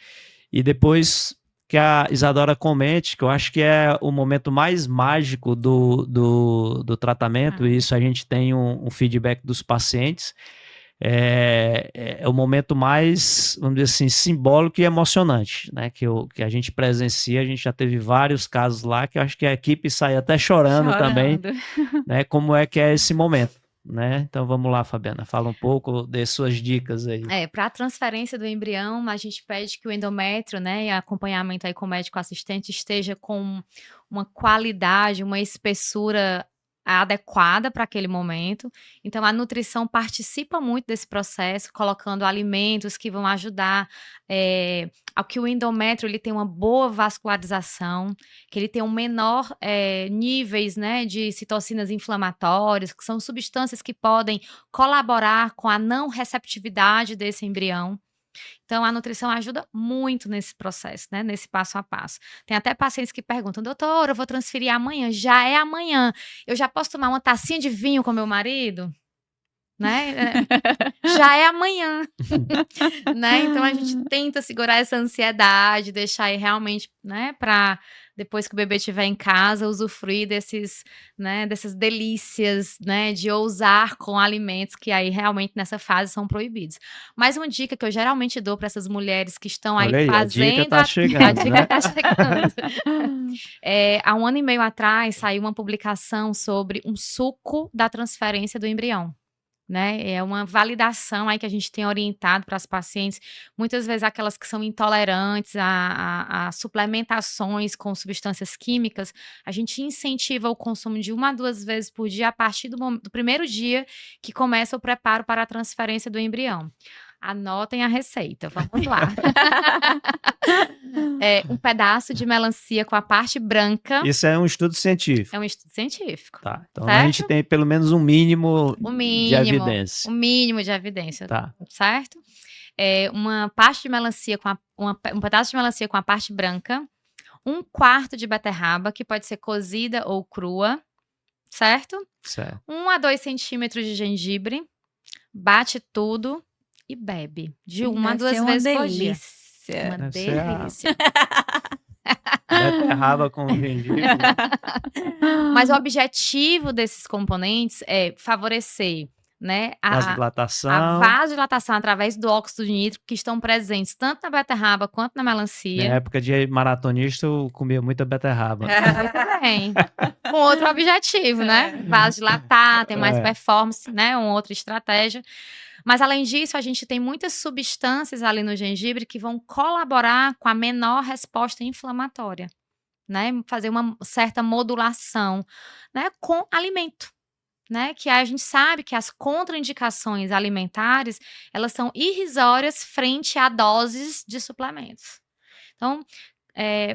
A: e depois que a Isadora comente, que eu acho que é o momento mais mágico do tratamento, e isso a gente tem um feedback dos pacientes, é o momento mais, vamos dizer assim, simbólico e emocionante, né, que a gente presencia. A gente já teve vários casos lá, que eu acho que a equipe sai até chorando também, né, como é que é esse momento, né? Então vamos lá, Fabiana, fala um pouco de suas dicas aí.
C: Para a transferência do embrião, a gente pede que o endométrio, né, e acompanhamento aí com o médico assistente esteja com uma qualidade, uma espessura adequada para aquele momento. Então a nutrição participa muito desse processo, colocando alimentos que vão ajudar ao que o endométrio ele tenha uma boa vascularização, que ele tenha um menor níveis, né, de citocinas inflamatórias, que são substâncias que podem colaborar com a não receptividade desse embrião. Então, a nutrição ajuda muito nesse processo, né? Nesse passo a passo. Tem até pacientes que perguntam, doutora, eu vou transferir amanhã. Já é amanhã. Eu já posso tomar uma tacinha de vinho com meu marido? né? Já é amanhã, né? Então a gente tenta segurar essa ansiedade, deixar aí realmente, né, para depois que o bebê estiver em casa, usufruir desses, né, dessas delícias, né, de ousar com alimentos que aí realmente nessa fase são proibidos. Mas uma dica que eu geralmente dou para essas mulheres que estão aí
A: Olha aí, a dica
C: fazendo
A: tá
C: a
A: chegando,
C: dica
A: né?
C: tá chegando. Há 1 ano e meio atrás saiu uma publicação sobre um suco da transferência do embrião. Né? É uma validação aí que a gente tem orientado para as pacientes, muitas vezes aquelas que são intolerantes a suplementações com substâncias químicas, a gente incentiva o consumo de 1 a 2 vezes por dia a partir do primeiro dia que começa o preparo para a transferência do embrião. Anotem a receita, vamos lá. Um pedaço de melancia com a parte branca.
A: Isso é um estudo científico.
C: É um estudo científico.
A: Tá, então
C: certo?
A: a gente tem pelo menos um mínimo
C: O
A: de
C: mínimo,
A: evidência.
C: o mínimo de evidência,
A: Tá.
C: certo? Uma parte de melancia um pedaço de melancia com a parte branca, 1/4 de beterraba, que pode ser cozida ou crua, certo?
A: Certo.
C: 1 a 2 centímetros de gengibre, bate tudo e bebe de 1 a 2 vezes por dia. Uma
A: Deve ser a
C: delícia.
A: beterraba com gengibre.
C: Mas o objetivo desses componentes é favorecer, né, a
A: Vasodilatação.
C: vasodilatação através do óxido nítrico que estão presentes tanto na beterraba quanto na
A: Na
C: melancia.
A: época de maratonista, eu comia muita beterraba.
C: Muito bem. Com outro objetivo, né? Vasodilatar, ter mais performance, né? Uma outra estratégia. Mas, além disso, a gente tem muitas substâncias ali no gengibre que vão colaborar com a menor resposta inflamatória, né? Fazer uma certa modulação, né? Com alimento. Né, que a gente sabe que as contraindicações alimentares, elas são irrisórias frente a doses de suplementos. Então,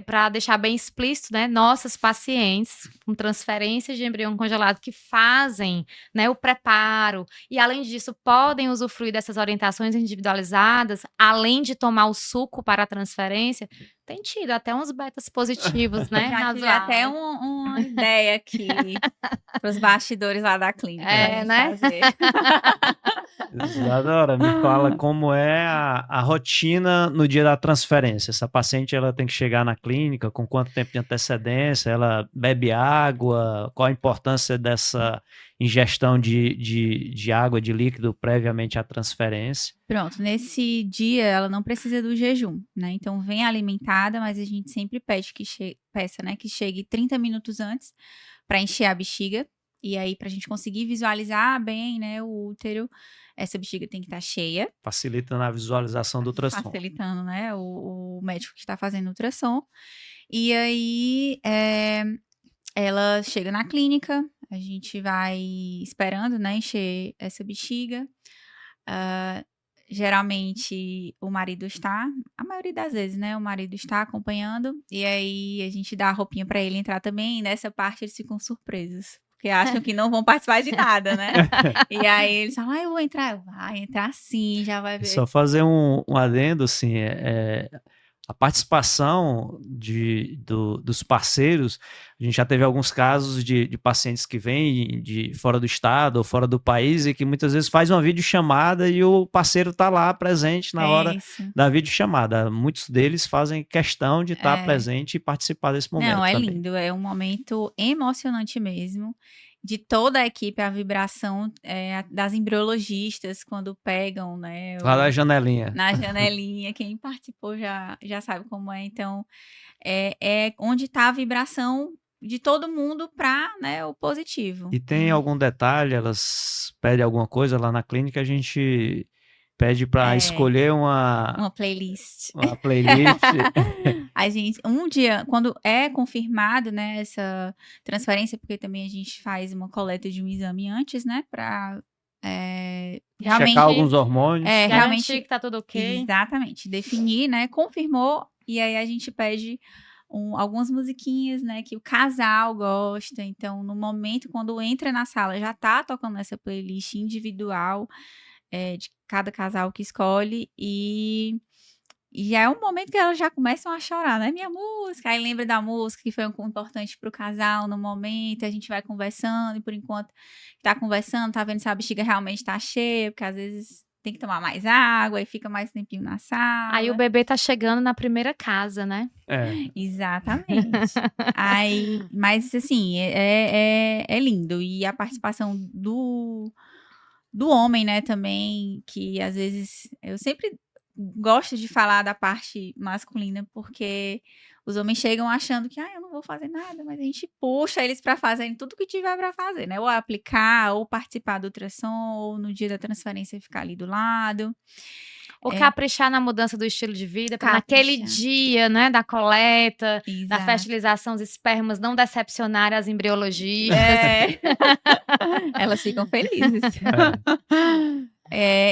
C: para deixar bem explícito, né, nossas pacientes com transferências de embrião congelado que fazem, né, o preparo e, além disso, podem usufruir dessas orientações individualizadas, além de tomar o suco para a transferência, tem tido até uns betas positivos, né?
B: Já tive até uma ideia aqui para os bastidores lá da clínica.
C: Né?
A: Isadora, me fala como é a rotina no dia da transferência. Essa paciente ela tem que chegar na clínica, com quanto tempo de antecedência? Ela bebe água? Qual a importância dessa ingestão de água, de líquido, previamente à transferência?
B: Pronto, nesse dia ela não precisa do jejum, né? Então vem alimentada, mas a gente sempre pede que peça, né, que chegue 30 minutos antes para encher a bexiga. E aí, para a gente conseguir visualizar bem, né, o útero, essa bexiga tem que estar cheia.
A: Facilita na visualização do ultrassom.
B: Facilitando, né, o médico que está fazendo o ultrassom. E aí, ela chega na clínica, a gente vai esperando, né, encher essa bexiga. Geralmente o marido está, a maioria das vezes, né, o marido está acompanhando, e aí a gente dá a roupinha para ele entrar também, e nessa parte eles ficam surpresos, porque acham que não vão participar de nada, né? E aí eles falam, eu vou entrar, vai entrar sim, já vai ver.
A: Só fazer um adendo, assim, a participação dos parceiros, a gente já teve alguns casos de pacientes que vêm de fora do estado ou fora do país e que muitas vezes faz uma videochamada e o parceiro está lá presente na hora da videochamada. Muitos deles fazem questão de estar presente e participar desse momento.
B: Não, é
A: também.
B: lindo, é um momento emocionante mesmo. De toda a equipe, a vibração das embriologistas quando pegam, né?
A: Lá na janelinha.
B: Na janelinha, quem participou já sabe como é. Então, é onde está a vibração de todo mundo para, né, o positivo.
A: E tem algum detalhe, elas pedem alguma coisa lá na clínica, a gente pede para escolher uma
B: playlist.
A: Uma playlist.
B: A gente, um dia, quando é confirmado, né, essa transferência, porque também a gente faz uma coleta de um exame antes, né, para realmente
A: checar alguns hormônios.
C: Realmente que tá tudo ok.
B: Exatamente, definir, né, confirmou, e aí a gente pede algumas musiquinhas, né, que o casal gosta. Então, no momento, quando entra na sala, já tá tocando essa playlist individual de cada casal que escolhe, e E já é um momento que elas já começam a chorar, né? Minha música. Aí lembra da música que foi importante pro casal no momento. A gente vai conversando e por enquanto tá conversando, tá vendo se a bexiga realmente tá cheia, porque às vezes tem que tomar mais água e fica mais tempinho na
C: Aí o
B: sala.
C: bebê tá chegando na primeira casa, né?
B: Exatamente. Aí, mas assim, é lindo. E a participação do homem, né, também, que às vezes eu sempre gosto de falar da parte masculina, porque os homens chegam achando que, eu não vou fazer nada, mas a gente puxa eles para fazerem tudo que tiver para fazer, né? Ou aplicar, ou participar do ultrassom, ou no dia da transferência ficar ali do lado.
C: Ou caprichar na mudança do estilo de vida, pra naquele
B: Caprichar.
C: dia, né, da coleta, da
B: Exato.
C: fertilização, os espermas não decepcionarem as embriologistas.
B: Elas ficam felizes.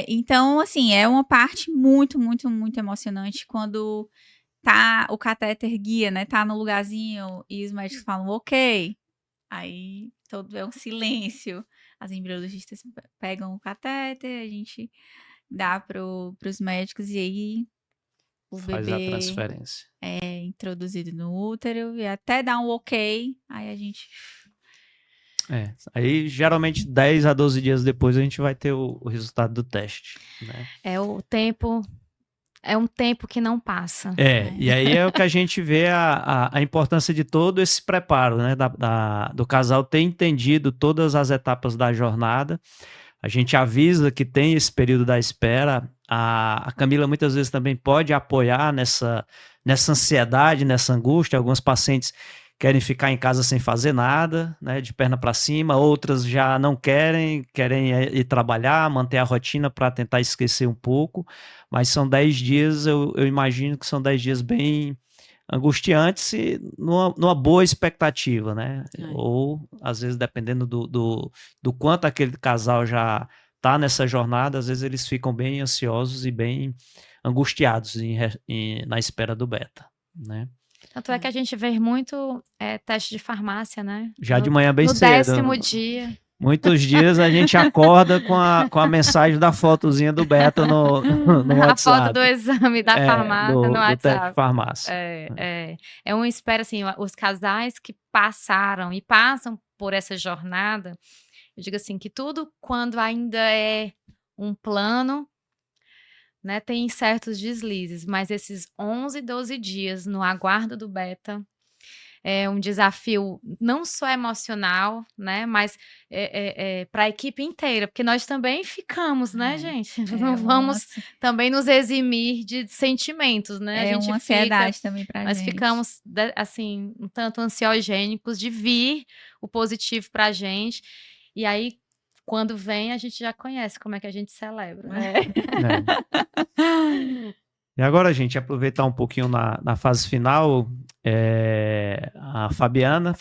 B: Então, assim, é uma parte muito, muito, muito emocionante quando tá o catéter guia, né? Tá no lugarzinho e os médicos falam, ok. Aí todo é um silêncio. As embriologistas pegam o catéter, a gente dá pros médicos e aí o
A: Faz a
B: bebê
A: transferência.
B: é introduzido no útero e até dar um ok, aí a gente...
A: Aí geralmente 10 a 12 dias depois a gente vai ter o resultado do teste, né?
C: É um tempo que não passa.
A: E aí é o que a gente vê a importância de todo esse preparo, né? Do casal ter entendido todas as etapas da jornada. A gente avisa que tem esse período da espera. A Camila muitas vezes também pode apoiar nessa ansiedade, nessa angústia. Alguns pacientes querem ficar em casa sem fazer nada, né, de perna para cima, outras já não querem ir trabalhar, manter a rotina para tentar esquecer um pouco, mas são 10 dias, eu imagino que são 10 dias bem angustiantes e numa boa expectativa, né? Ou, às vezes, dependendo do quanto aquele casal já está nessa jornada, às vezes eles ficam bem ansiosos e bem angustiados na espera do beta, né?
C: Tanto é que a gente vê muito teste de farmácia, né?
A: Já de manhã bem cedo.
C: No 10º dia.
A: Muitos dias a gente acorda com a mensagem da fotozinha do beta no WhatsApp.
C: A foto do exame da farmácia no WhatsApp.
A: Do teste de farmácia.
C: É uma espera, assim, os casais que passaram e passam por essa jornada, eu digo assim, que tudo quando ainda é um plano, né, tem certos deslizes, mas esses 11, 12 dias no aguardo do beta é um desafio não só emocional, né, mas para a equipe inteira, porque nós também ficamos, né, gente? Não vamos também nos eximir de sentimentos, né? A gente
B: uma ansiedade também pra gente.
C: Nós ficamos, assim, um tanto ansiogênicos de vir o positivo pra gente, e aí quando vem, a gente já conhece como é que a gente celebra, né?
A: E agora, gente, aproveitar um pouquinho na fase final, a Fabiana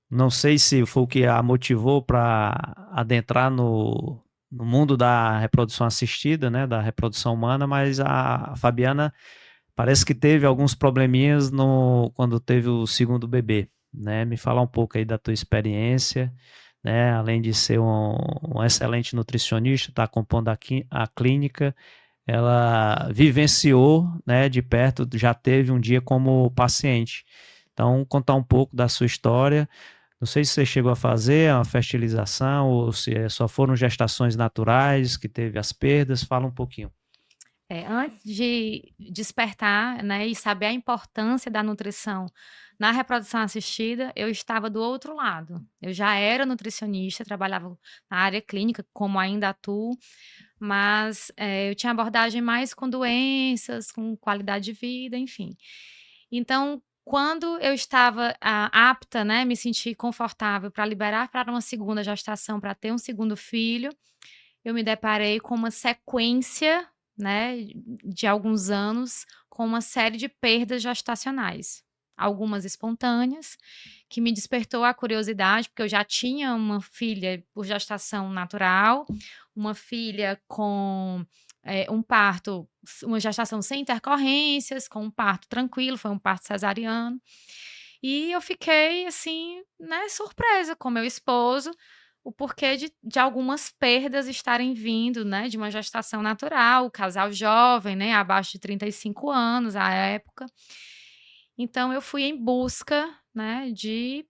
A: não sei se foi o que a motivou para adentrar no mundo da reprodução assistida, né, da reprodução humana, mas a Fabiana parece que teve alguns probleminhas quando teve o segundo bebê, né? Me fala um pouco aí da tua experiência, né? Além de ser um excelente nutricionista, está compondo a clínica, ela vivenciou, né, de perto, já teve um dia como paciente. Então, contar um pouco da sua história. Não sei se você chegou a fazer uma fertilização ou se só foram gestações naturais que teve as perdas. Fala um pouquinho.
C: Antes de despertar, né, e saber a importância da nutrição na reprodução assistida, eu estava do outro lado. Eu já era nutricionista, trabalhava na área clínica, como ainda atuo, mas eu tinha abordagem mais com doenças, com qualidade de vida, enfim. Então, quando eu estava apta, né, me senti confortável para liberar para uma segunda gestação, para ter um segundo filho, eu me deparei com uma sequência, né, de alguns anos, com uma série de perdas gestacionais. Algumas espontâneas, que me despertou a curiosidade, porque eu já tinha uma filha por gestação natural, uma filha com um parto, uma gestação sem intercorrências, com um parto tranquilo, foi um parto cesariano. E eu fiquei, assim, né, surpresa com meu esposo, o porquê de algumas perdas estarem vindo, né, de uma gestação natural, o casal jovem, né, abaixo de 35 anos à época. Então eu fui em busca, né, de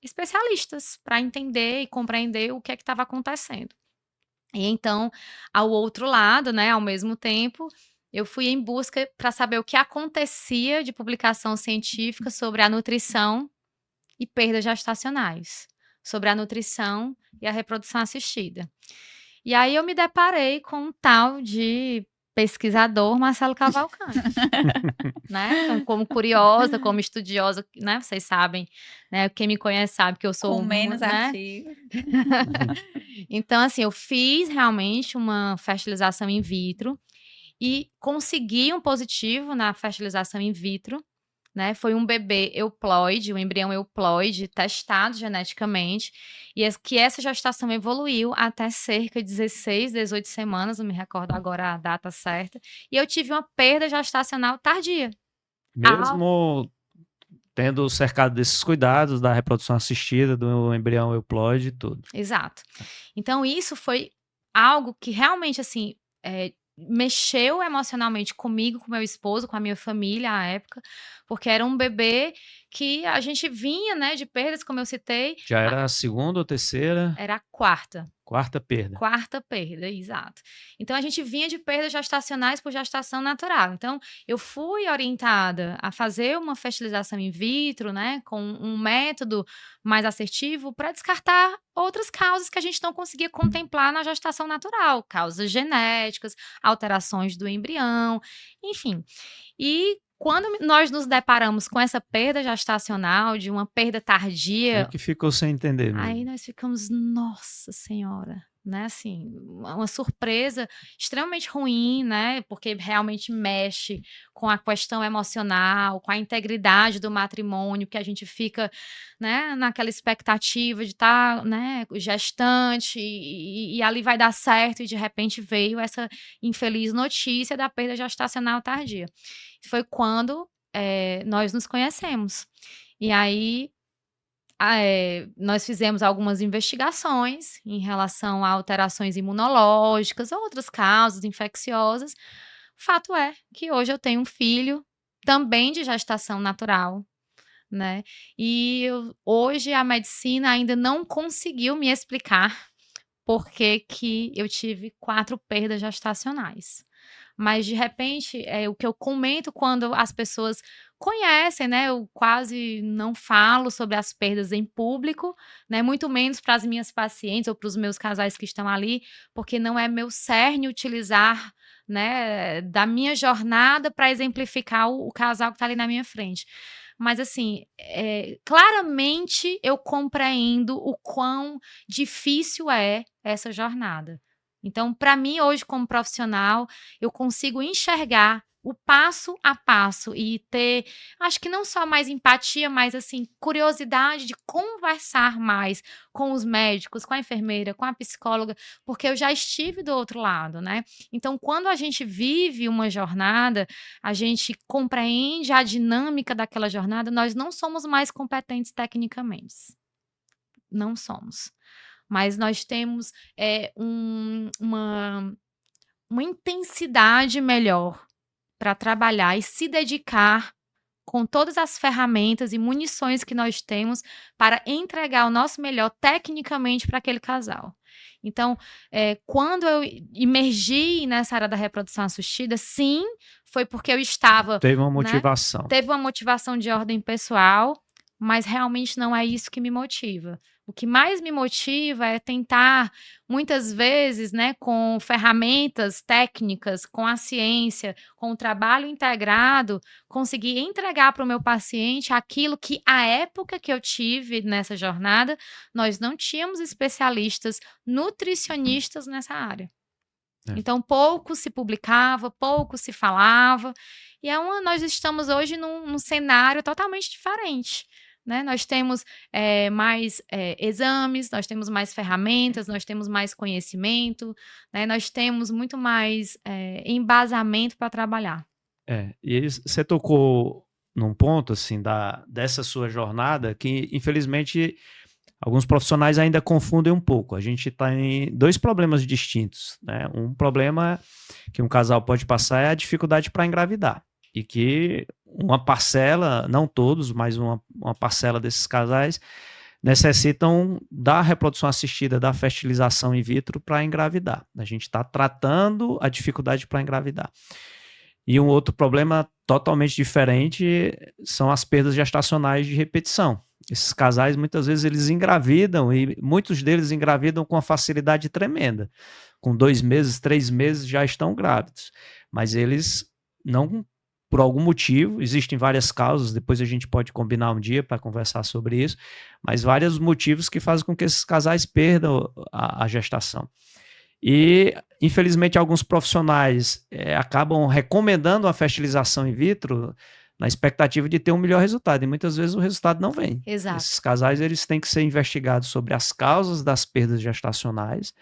C: especialistas para entender e compreender o que é que estava acontecendo. E então, ao outro lado, né, ao mesmo tempo, eu fui em busca para saber o que acontecia de publicação científica sobre a nutrição e perdas gestacionais, sobre a nutrição e a reprodução assistida. E aí eu me deparei com um tal de pesquisador Marcelo Cavalcante, né? Então, como curiosa, como estudiosa, né? Vocês sabem, né? Quem me conhece sabe que eu sou,
B: Com menos
C: né?
B: artigos.
C: Então, assim, eu fiz realmente uma fertilização in vitro e consegui um positivo na fertilização in vitro, né? Foi um bebê euploide, um embrião euploide testado geneticamente, e que essa gestação evoluiu até cerca de 16, 18 semanas, não me recordo agora a data certa, e eu tive uma perda gestacional tardia.
A: Mesmo tendo cercado desses cuidados da reprodução assistida, do embrião euploide e tudo.
C: Exato. Então isso foi algo que realmente, assim, mexeu emocionalmente comigo, com meu esposo, com a minha família à época, porque era um bebê que a gente vinha, né, de perdas, como eu citei.
A: Já era a segunda ou terceira?
C: Era a quarta.
A: Quarta perda.
C: Quarta perda, exato. Então a gente vinha de perdas gestacionais por gestação natural. Então eu fui orientada a fazer uma fertilização in vitro, né, com um método mais assertivo para descartar outras causas que a gente não conseguia contemplar na gestação natural, causas genéticas, alterações do embrião, enfim. E quando nós nos deparamos com essa perda gestacional, de uma perda tardia,
A: É que ficou sem entender mesmo.
C: aí nós ficamos, nossa senhora, né, assim, uma surpresa extremamente ruim, né, porque realmente mexe com a questão emocional, com a integridade do matrimônio, que a gente fica, né, naquela expectativa de estar, né, gestante e ali vai dar certo, e de repente veio essa infeliz notícia da perda gestacional tardia. Foi quando nós nos conhecemos. E aí nós fizemos algumas investigações em relação a alterações imunológicas, outras causas infecciosas. Fato é que hoje eu tenho um filho também de gestação natural, né? E hoje a medicina ainda não conseguiu me explicar por que eu tive 4 perdas gestacionais. Mas, de repente, o que eu comento quando as pessoas conhecem, né, eu quase não falo sobre as perdas em público, né, muito menos para as minhas pacientes ou para os meus casais que estão ali, porque não é meu cerne utilizar, né, da minha jornada para exemplificar o casal que está ali na minha frente. Mas, assim, claramente eu compreendo o quão difícil é essa jornada. Então, para mim, hoje, como profissional, eu consigo enxergar o passo a passo e ter, acho que não só mais empatia, mas, assim, curiosidade de conversar mais com os médicos, com a enfermeira, com a psicóloga, porque eu já estive do outro lado, né? Então, quando a gente vive uma jornada, a gente compreende a dinâmica daquela jornada, nós não somos mais competentes tecnicamente. Não somos. Mas nós temos uma intensidade melhor para trabalhar e se dedicar com todas as ferramentas e munições que nós temos para entregar o nosso melhor tecnicamente para aquele casal. Então, quando eu imergi nessa área da reprodução assistida, sim, foi porque eu estava...
A: Teve uma motivação.
C: Né? Teve uma motivação de ordem pessoal, mas realmente não é isso que me motiva. O que mais me motiva é tentar, muitas vezes, né, com ferramentas técnicas, com a ciência, com o trabalho integrado, conseguir entregar para o meu paciente aquilo que, à época que eu tive nessa jornada, nós não tínhamos especialistas nutricionistas nessa área. Então, pouco se publicava, pouco se falava, e nós estamos hoje num cenário totalmente diferente. Né? Nós temos mais exames, nós temos mais ferramentas, nós temos mais conhecimento, né? Nós temos muito mais embasamento para trabalhar.
A: E você tocou num ponto assim dessa sua jornada que, infelizmente, alguns profissionais ainda confundem um pouco. A gente tem dois problemas distintos, né? Um problema que um casal pode passar é a dificuldade para engravidar. E que uma parcela, não todos, mas uma parcela desses casais necessitam da reprodução assistida, da fertilização in vitro para engravidar. A gente está tratando a dificuldade para engravidar. E um outro problema totalmente diferente são as perdas gestacionais de repetição. Esses casais, muitas vezes, eles engravidam e muitos deles engravidam com uma facilidade tremenda. Com 2 meses, 3 meses já estão grávidos. Mas eles não, por algum motivo, existem várias causas, depois a gente pode combinar um dia para conversar sobre isso, mas vários motivos que fazem com que esses casais perdam a gestação. E, infelizmente, alguns profissionais acabam recomendando a fertilização in vitro na expectativa de ter um melhor resultado, e muitas vezes o resultado não vem.
C: Exato.
A: Esses casais eles têm que ser investigados sobre as causas das perdas gestacionais,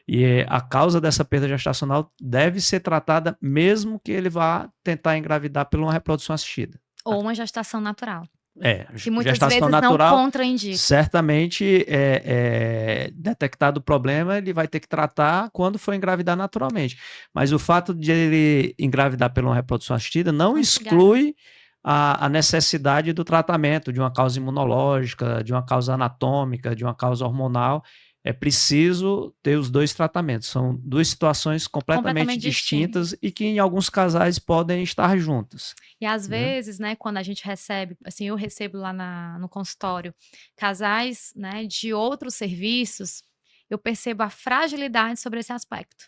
A: e a causa dessa perda gestacional deve ser tratada mesmo que ele vá tentar engravidar por uma reprodução assistida.
C: Ou uma gestação natural. Que muitas
A: Gestação
C: vezes
A: natural,
C: não contraindica.
A: certamente, detectado o problema, ele vai ter que tratar quando for engravidar naturalmente. Mas o fato de ele engravidar por uma reprodução assistida não exclui a necessidade do tratamento de uma causa imunológica, de uma causa anatômica, de uma causa hormonal. É preciso ter os dois tratamentos. São duas situações completamente distintas e que em alguns casais podem estar juntas.
C: E às vezes, né, quando a gente recebe, assim, eu recebo lá no consultório, casais, né, de outros serviços, eu percebo a fragilidade sobre esse aspecto,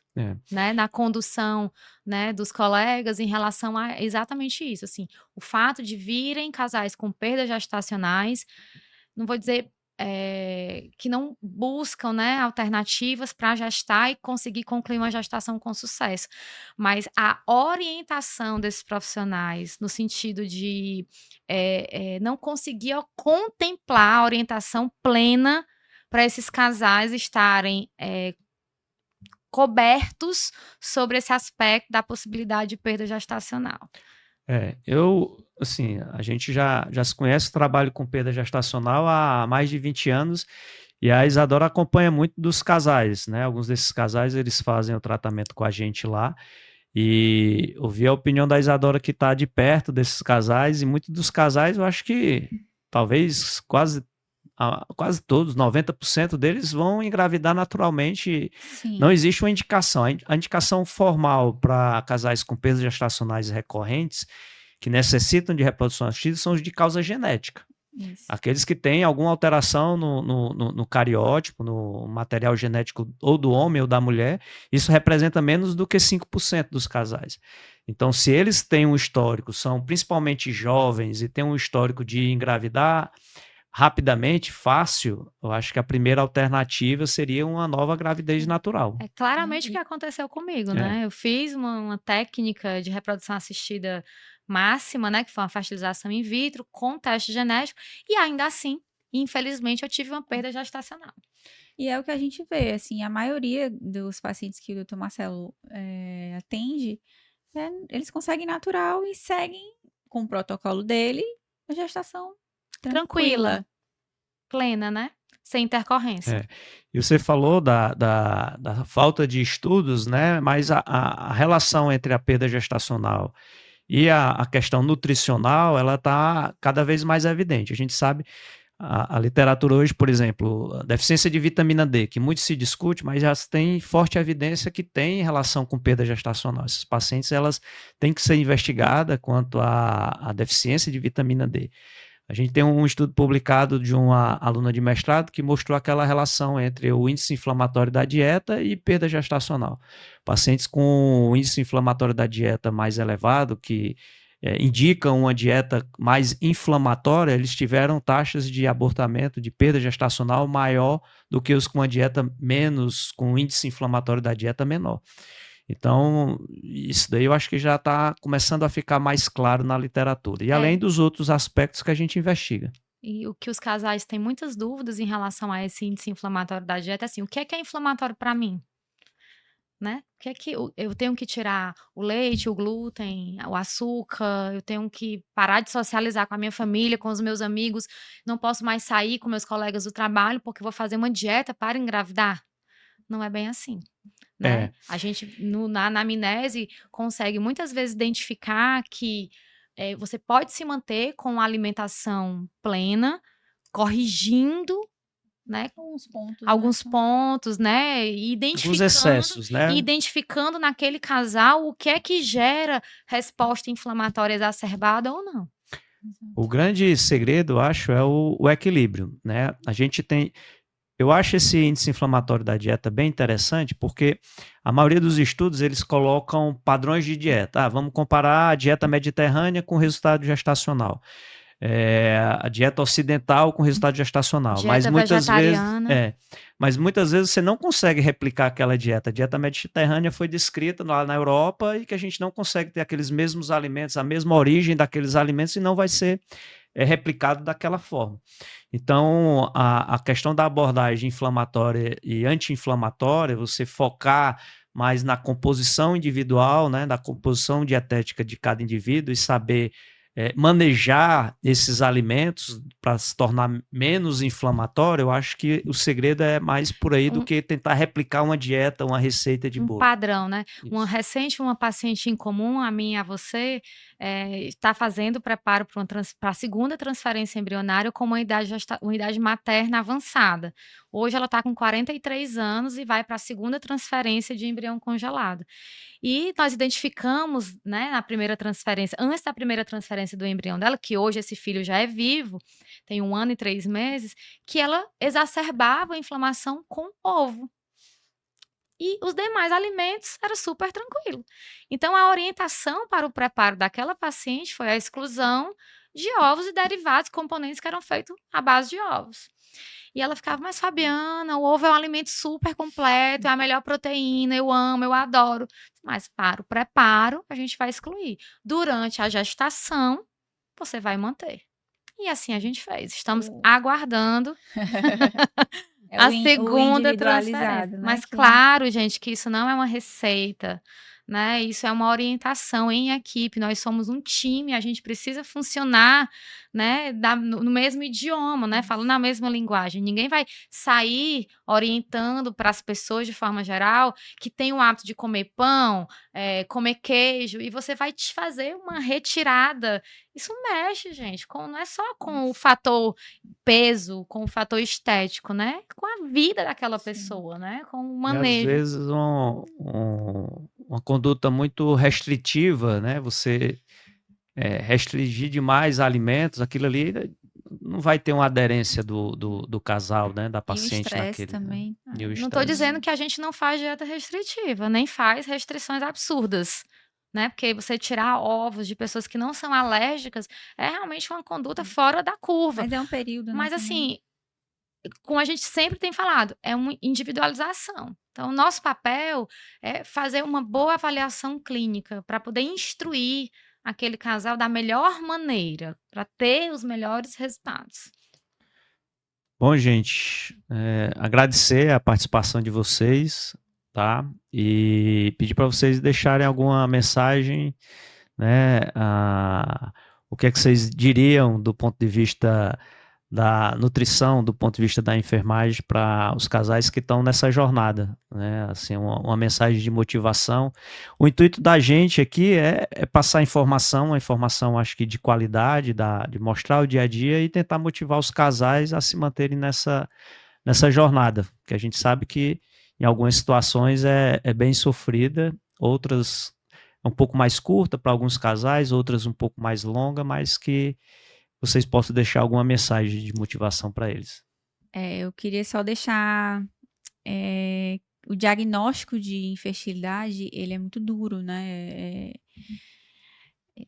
C: né, na condução, né, dos colegas em relação a exatamente isso, assim, o fato de virem casais com perdas gestacionais, não vou dizer que não buscam, né, alternativas para gestar e conseguir concluir uma gestação com sucesso. Mas a orientação desses profissionais, no sentido de não conseguir contemplar a orientação plena para esses casais estarem cobertos sobre esse aspecto da possibilidade de perda gestacional.
A: Assim, a gente já se conhece, trabalho com perda gestacional há mais de 20 anos, e a Isadora acompanha muito dos casais, né? Alguns desses casais, eles fazem o tratamento com a gente lá, e ouvir a opinião da Isadora que está de perto desses casais, e muitos dos casais, eu acho que talvez quase todos, 90% deles vão engravidar naturalmente.
B: Sim.
A: Não existe uma indicação. A indicação formal para casais com perdas gestacionais recorrentes que necessitam de reprodução assistida são os de causa genética.
B: Isso.
A: Aqueles que têm alguma alteração no cariótipo, no material genético ou do homem ou da mulher, isso representa menos do que 5% dos casais. Então, se eles têm um histórico, são principalmente jovens e têm um histórico de engravidar rapidamente, fácil, eu acho que a primeira alternativa seria uma nova gravidez natural.
C: É claramente o que aconteceu comigo, né? Eu fiz uma técnica de reprodução assistida máxima, né? Que foi uma fertilização in vitro com teste genético, e ainda assim, infelizmente, eu tive uma perda gestacional.
B: E é o que a gente vê, assim, a maioria dos pacientes que o Dr. Marcelo atende, eles conseguem natural e seguem com o protocolo dele a gestação tranquila.
C: Plena, né? Sem intercorrência.
A: E você falou da falta de estudos, né? Mas a relação entre a perda gestacional e a questão nutricional, ela está cada vez mais evidente. A gente sabe, a literatura hoje, por exemplo, a deficiência de vitamina D, que muito se discute, mas já tem forte evidência que tem relação com perda gestacional. Essas pacientes, elas têm que ser investigadas quanto à deficiência de vitamina D. A gente tem um estudo publicado de uma aluna de mestrado que mostrou aquela relação entre o índice inflamatório da dieta e perda gestacional. Pacientes com o índice inflamatório da dieta mais elevado, que indicam uma dieta mais inflamatória, eles tiveram taxas de abortamento, de perda gestacional maior do que os com a dieta menos, com o índice inflamatório da dieta menor. Então, isso daí eu acho que já está começando a ficar mais claro na literatura. E além dos outros aspectos que a gente investiga.
C: E o que os casais têm muitas dúvidas em relação a esse índice inflamatório da dieta é assim, o que é inflamatório para mim? né? O que é que eu tenho que tirar o leite, o glúten, o açúcar, eu tenho que parar de socializar com a minha família, com os meus amigos, não posso mais sair com meus colegas do trabalho porque vou fazer uma dieta para engravidar? Não é bem assim, né?
A: É,
C: A gente, na anamnese, consegue muitas vezes identificar que você pode se manter com a alimentação plena, corrigindo, né,
B: Alguns pontos, né?
C: alguns pontos, né, e
A: alguns excessos, né?
C: identificando naquele casal o que é que gera resposta inflamatória exacerbada ou não.
A: O grande segredo, eu acho, é o equilíbrio, né? A gente tem, eu acho esse índice inflamatório da dieta bem interessante, porque a maioria dos estudos eles colocam padrões de dieta. Ah, vamos comparar a dieta mediterrânea com o resultado gestacional. A dieta ocidental com resultado gestacional,
C: Dieta vegetariana.
A: Mas muitas vezes você não consegue replicar aquela dieta. A dieta mediterrânea foi descrita lá na Europa e que a gente não consegue ter aqueles mesmos alimentos, a mesma origem daqueles alimentos e não vai ser replicado daquela forma. Então, a questão da abordagem inflamatória e anti-inflamatória, você focar mais na composição individual, né, na composição dietética de cada indivíduo e saber manejar esses alimentos para se tornar menos inflamatório, eu acho que o segredo é mais por aí do que tentar replicar uma dieta, uma receita de bolo.
C: Padrão, né?
A: Isso.
C: Uma paciente em comum, a mim e a você, está fazendo preparo para a segunda transferência embrionária com uma idade materna avançada. Hoje ela está com 43 anos e vai para a segunda transferência de embrião congelado. E nós identificamos, né, na primeira transferência, antes da primeira transferência do embrião dela, que hoje esse filho já é vivo, tem 1 ano e 3 meses, que ela exacerbava a inflamação com ovo. E os demais alimentos era super tranquilo. Então, a orientação para o preparo daquela paciente foi a exclusão de ovos e derivados, componentes que eram feitos à base de ovos. E ela ficava, mas Fabiana, o ovo é um alimento super completo, é a melhor proteína, eu amo, eu adoro. Mas para o preparo, a gente vai excluir. Durante a gestação, você vai manter. E assim a gente fez. Estamos aguardando a segunda transferência.
B: Né?
C: Mas claro, gente, que isso não é uma receita, né? Isso é uma orientação em equipe. Nós somos um time, a gente precisa funcionar, né, no mesmo idioma, né? Falando na mesma linguagem. Ninguém vai sair orientando para as pessoas de forma geral que tem o hábito de comer pão, comer queijo, e você vai te fazer uma retirada. Isso mexe, gente, não é só com o fator peso, com o fator estético, né? Com a vida daquela pessoa, né? Com o
A: E às
C: manejo.
A: vezes uma conduta muito restritiva, né? Você restringir demais alimentos, aquilo ali não vai ter uma aderência do casal, né? Da
B: E o
A: paciente
B: estresse
A: naquele.
B: também.
A: Né? E o
C: Não estou
A: estresse.
C: dizendo que a gente não faz dieta restritiva, nem faz restrições absurdas, né? Porque você tirar ovos de pessoas que não são alérgicas é realmente uma conduta fora da curva.
B: Mas é um período, né?
C: Mas assim, como a gente sempre tem falado, é uma individualização. Então, o nosso papel é fazer uma boa avaliação clínica para poder instruir aquele casal da melhor maneira, para ter os melhores resultados.
A: Bom, gente, agradecer a participação de vocês, tá? E pedir para vocês deixarem alguma mensagem, né? O que é que vocês diriam do ponto de vista da nutrição, do ponto de vista da enfermagem para os casais que estão nessa jornada, né? Assim, uma mensagem de motivação. O intuito da gente aqui é passar informação, uma informação acho que de qualidade, de mostrar o dia a dia e tentar motivar os casais a se manterem nessa jornada, que a gente sabe que em algumas situações é bem sofrida, outras um pouco mais curta para alguns casais, outras um pouco mais longa, mas que vocês possam deixar alguma mensagem de motivação para eles.
B: Eu queria só deixar o diagnóstico de infertilidade, ele é muito duro, né?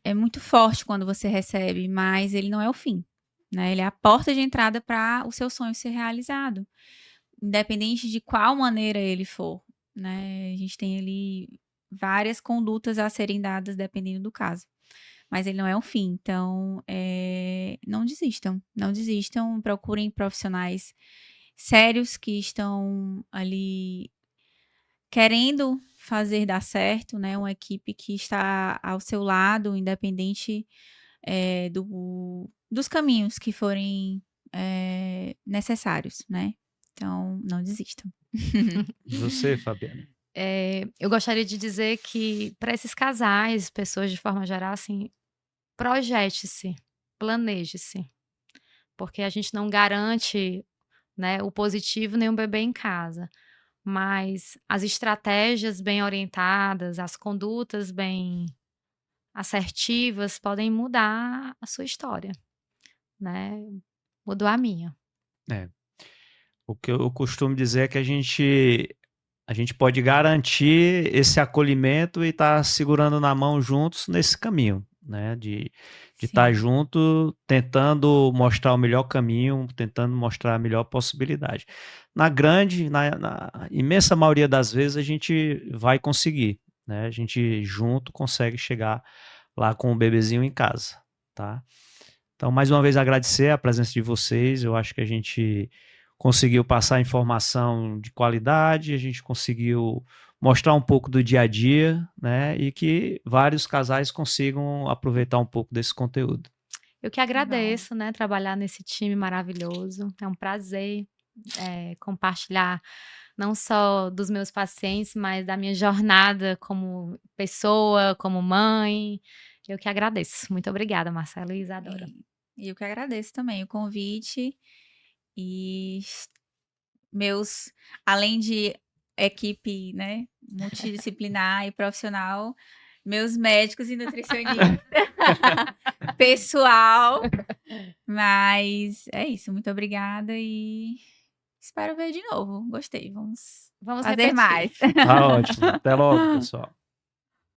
B: É muito forte quando você recebe, mas ele não é o fim, né? Ele é a porta de entrada para o seu sonho ser realizado, independente de qual maneira ele for, né? A gente tem ali várias condutas a serem dadas dependendo do caso. Mas ele não é um fim, então não desistam, procurem profissionais sérios que estão ali querendo fazer dar certo, né? Uma equipe que está ao seu lado, independente dos caminhos que forem necessários, né? Então, não desistam.
A: E você, Fabiana?
C: Eu gostaria de dizer que para esses casais, pessoas de forma geral, assim, projete-se, planeje-se, porque a gente não garante, né, o positivo nem o bebê em casa, mas as estratégias bem orientadas, as condutas bem assertivas podem mudar a sua história, né? Mudou a minha.
A: É. O que eu costumo dizer é que a gente pode garantir esse acolhimento e estar segurando na mão juntos nesse caminho, né? De estar
B: Sim.
A: junto, tentando mostrar o melhor caminho, tentando mostrar a melhor possibilidade. Na imensa maioria das vezes a gente vai conseguir, né? A gente junto consegue chegar lá com o bebezinho em casa, tá? Então, mais uma vez, agradecer a presença de vocês. Eu acho que a gente conseguiu passar informação de qualidade, a gente conseguiu mostrar um pouco do dia a dia, né? E que vários casais consigam aproveitar um pouco desse conteúdo.
C: Eu que agradeço, né, trabalhar nesse time maravilhoso. É um prazer compartilhar não só dos meus pacientes, mas da minha jornada como pessoa, como mãe. Eu que agradeço. Muito obrigada, Marcelo e Isadora.
B: E eu que agradeço também o convite e além de equipe, né, multidisciplinar e profissional, meus médicos e nutricionistas, pessoal, mas é isso, muito obrigada e espero ver de novo, gostei, vamos fazer
C: repetir.
B: mais.
A: Tá ótimo. Até logo, pessoal.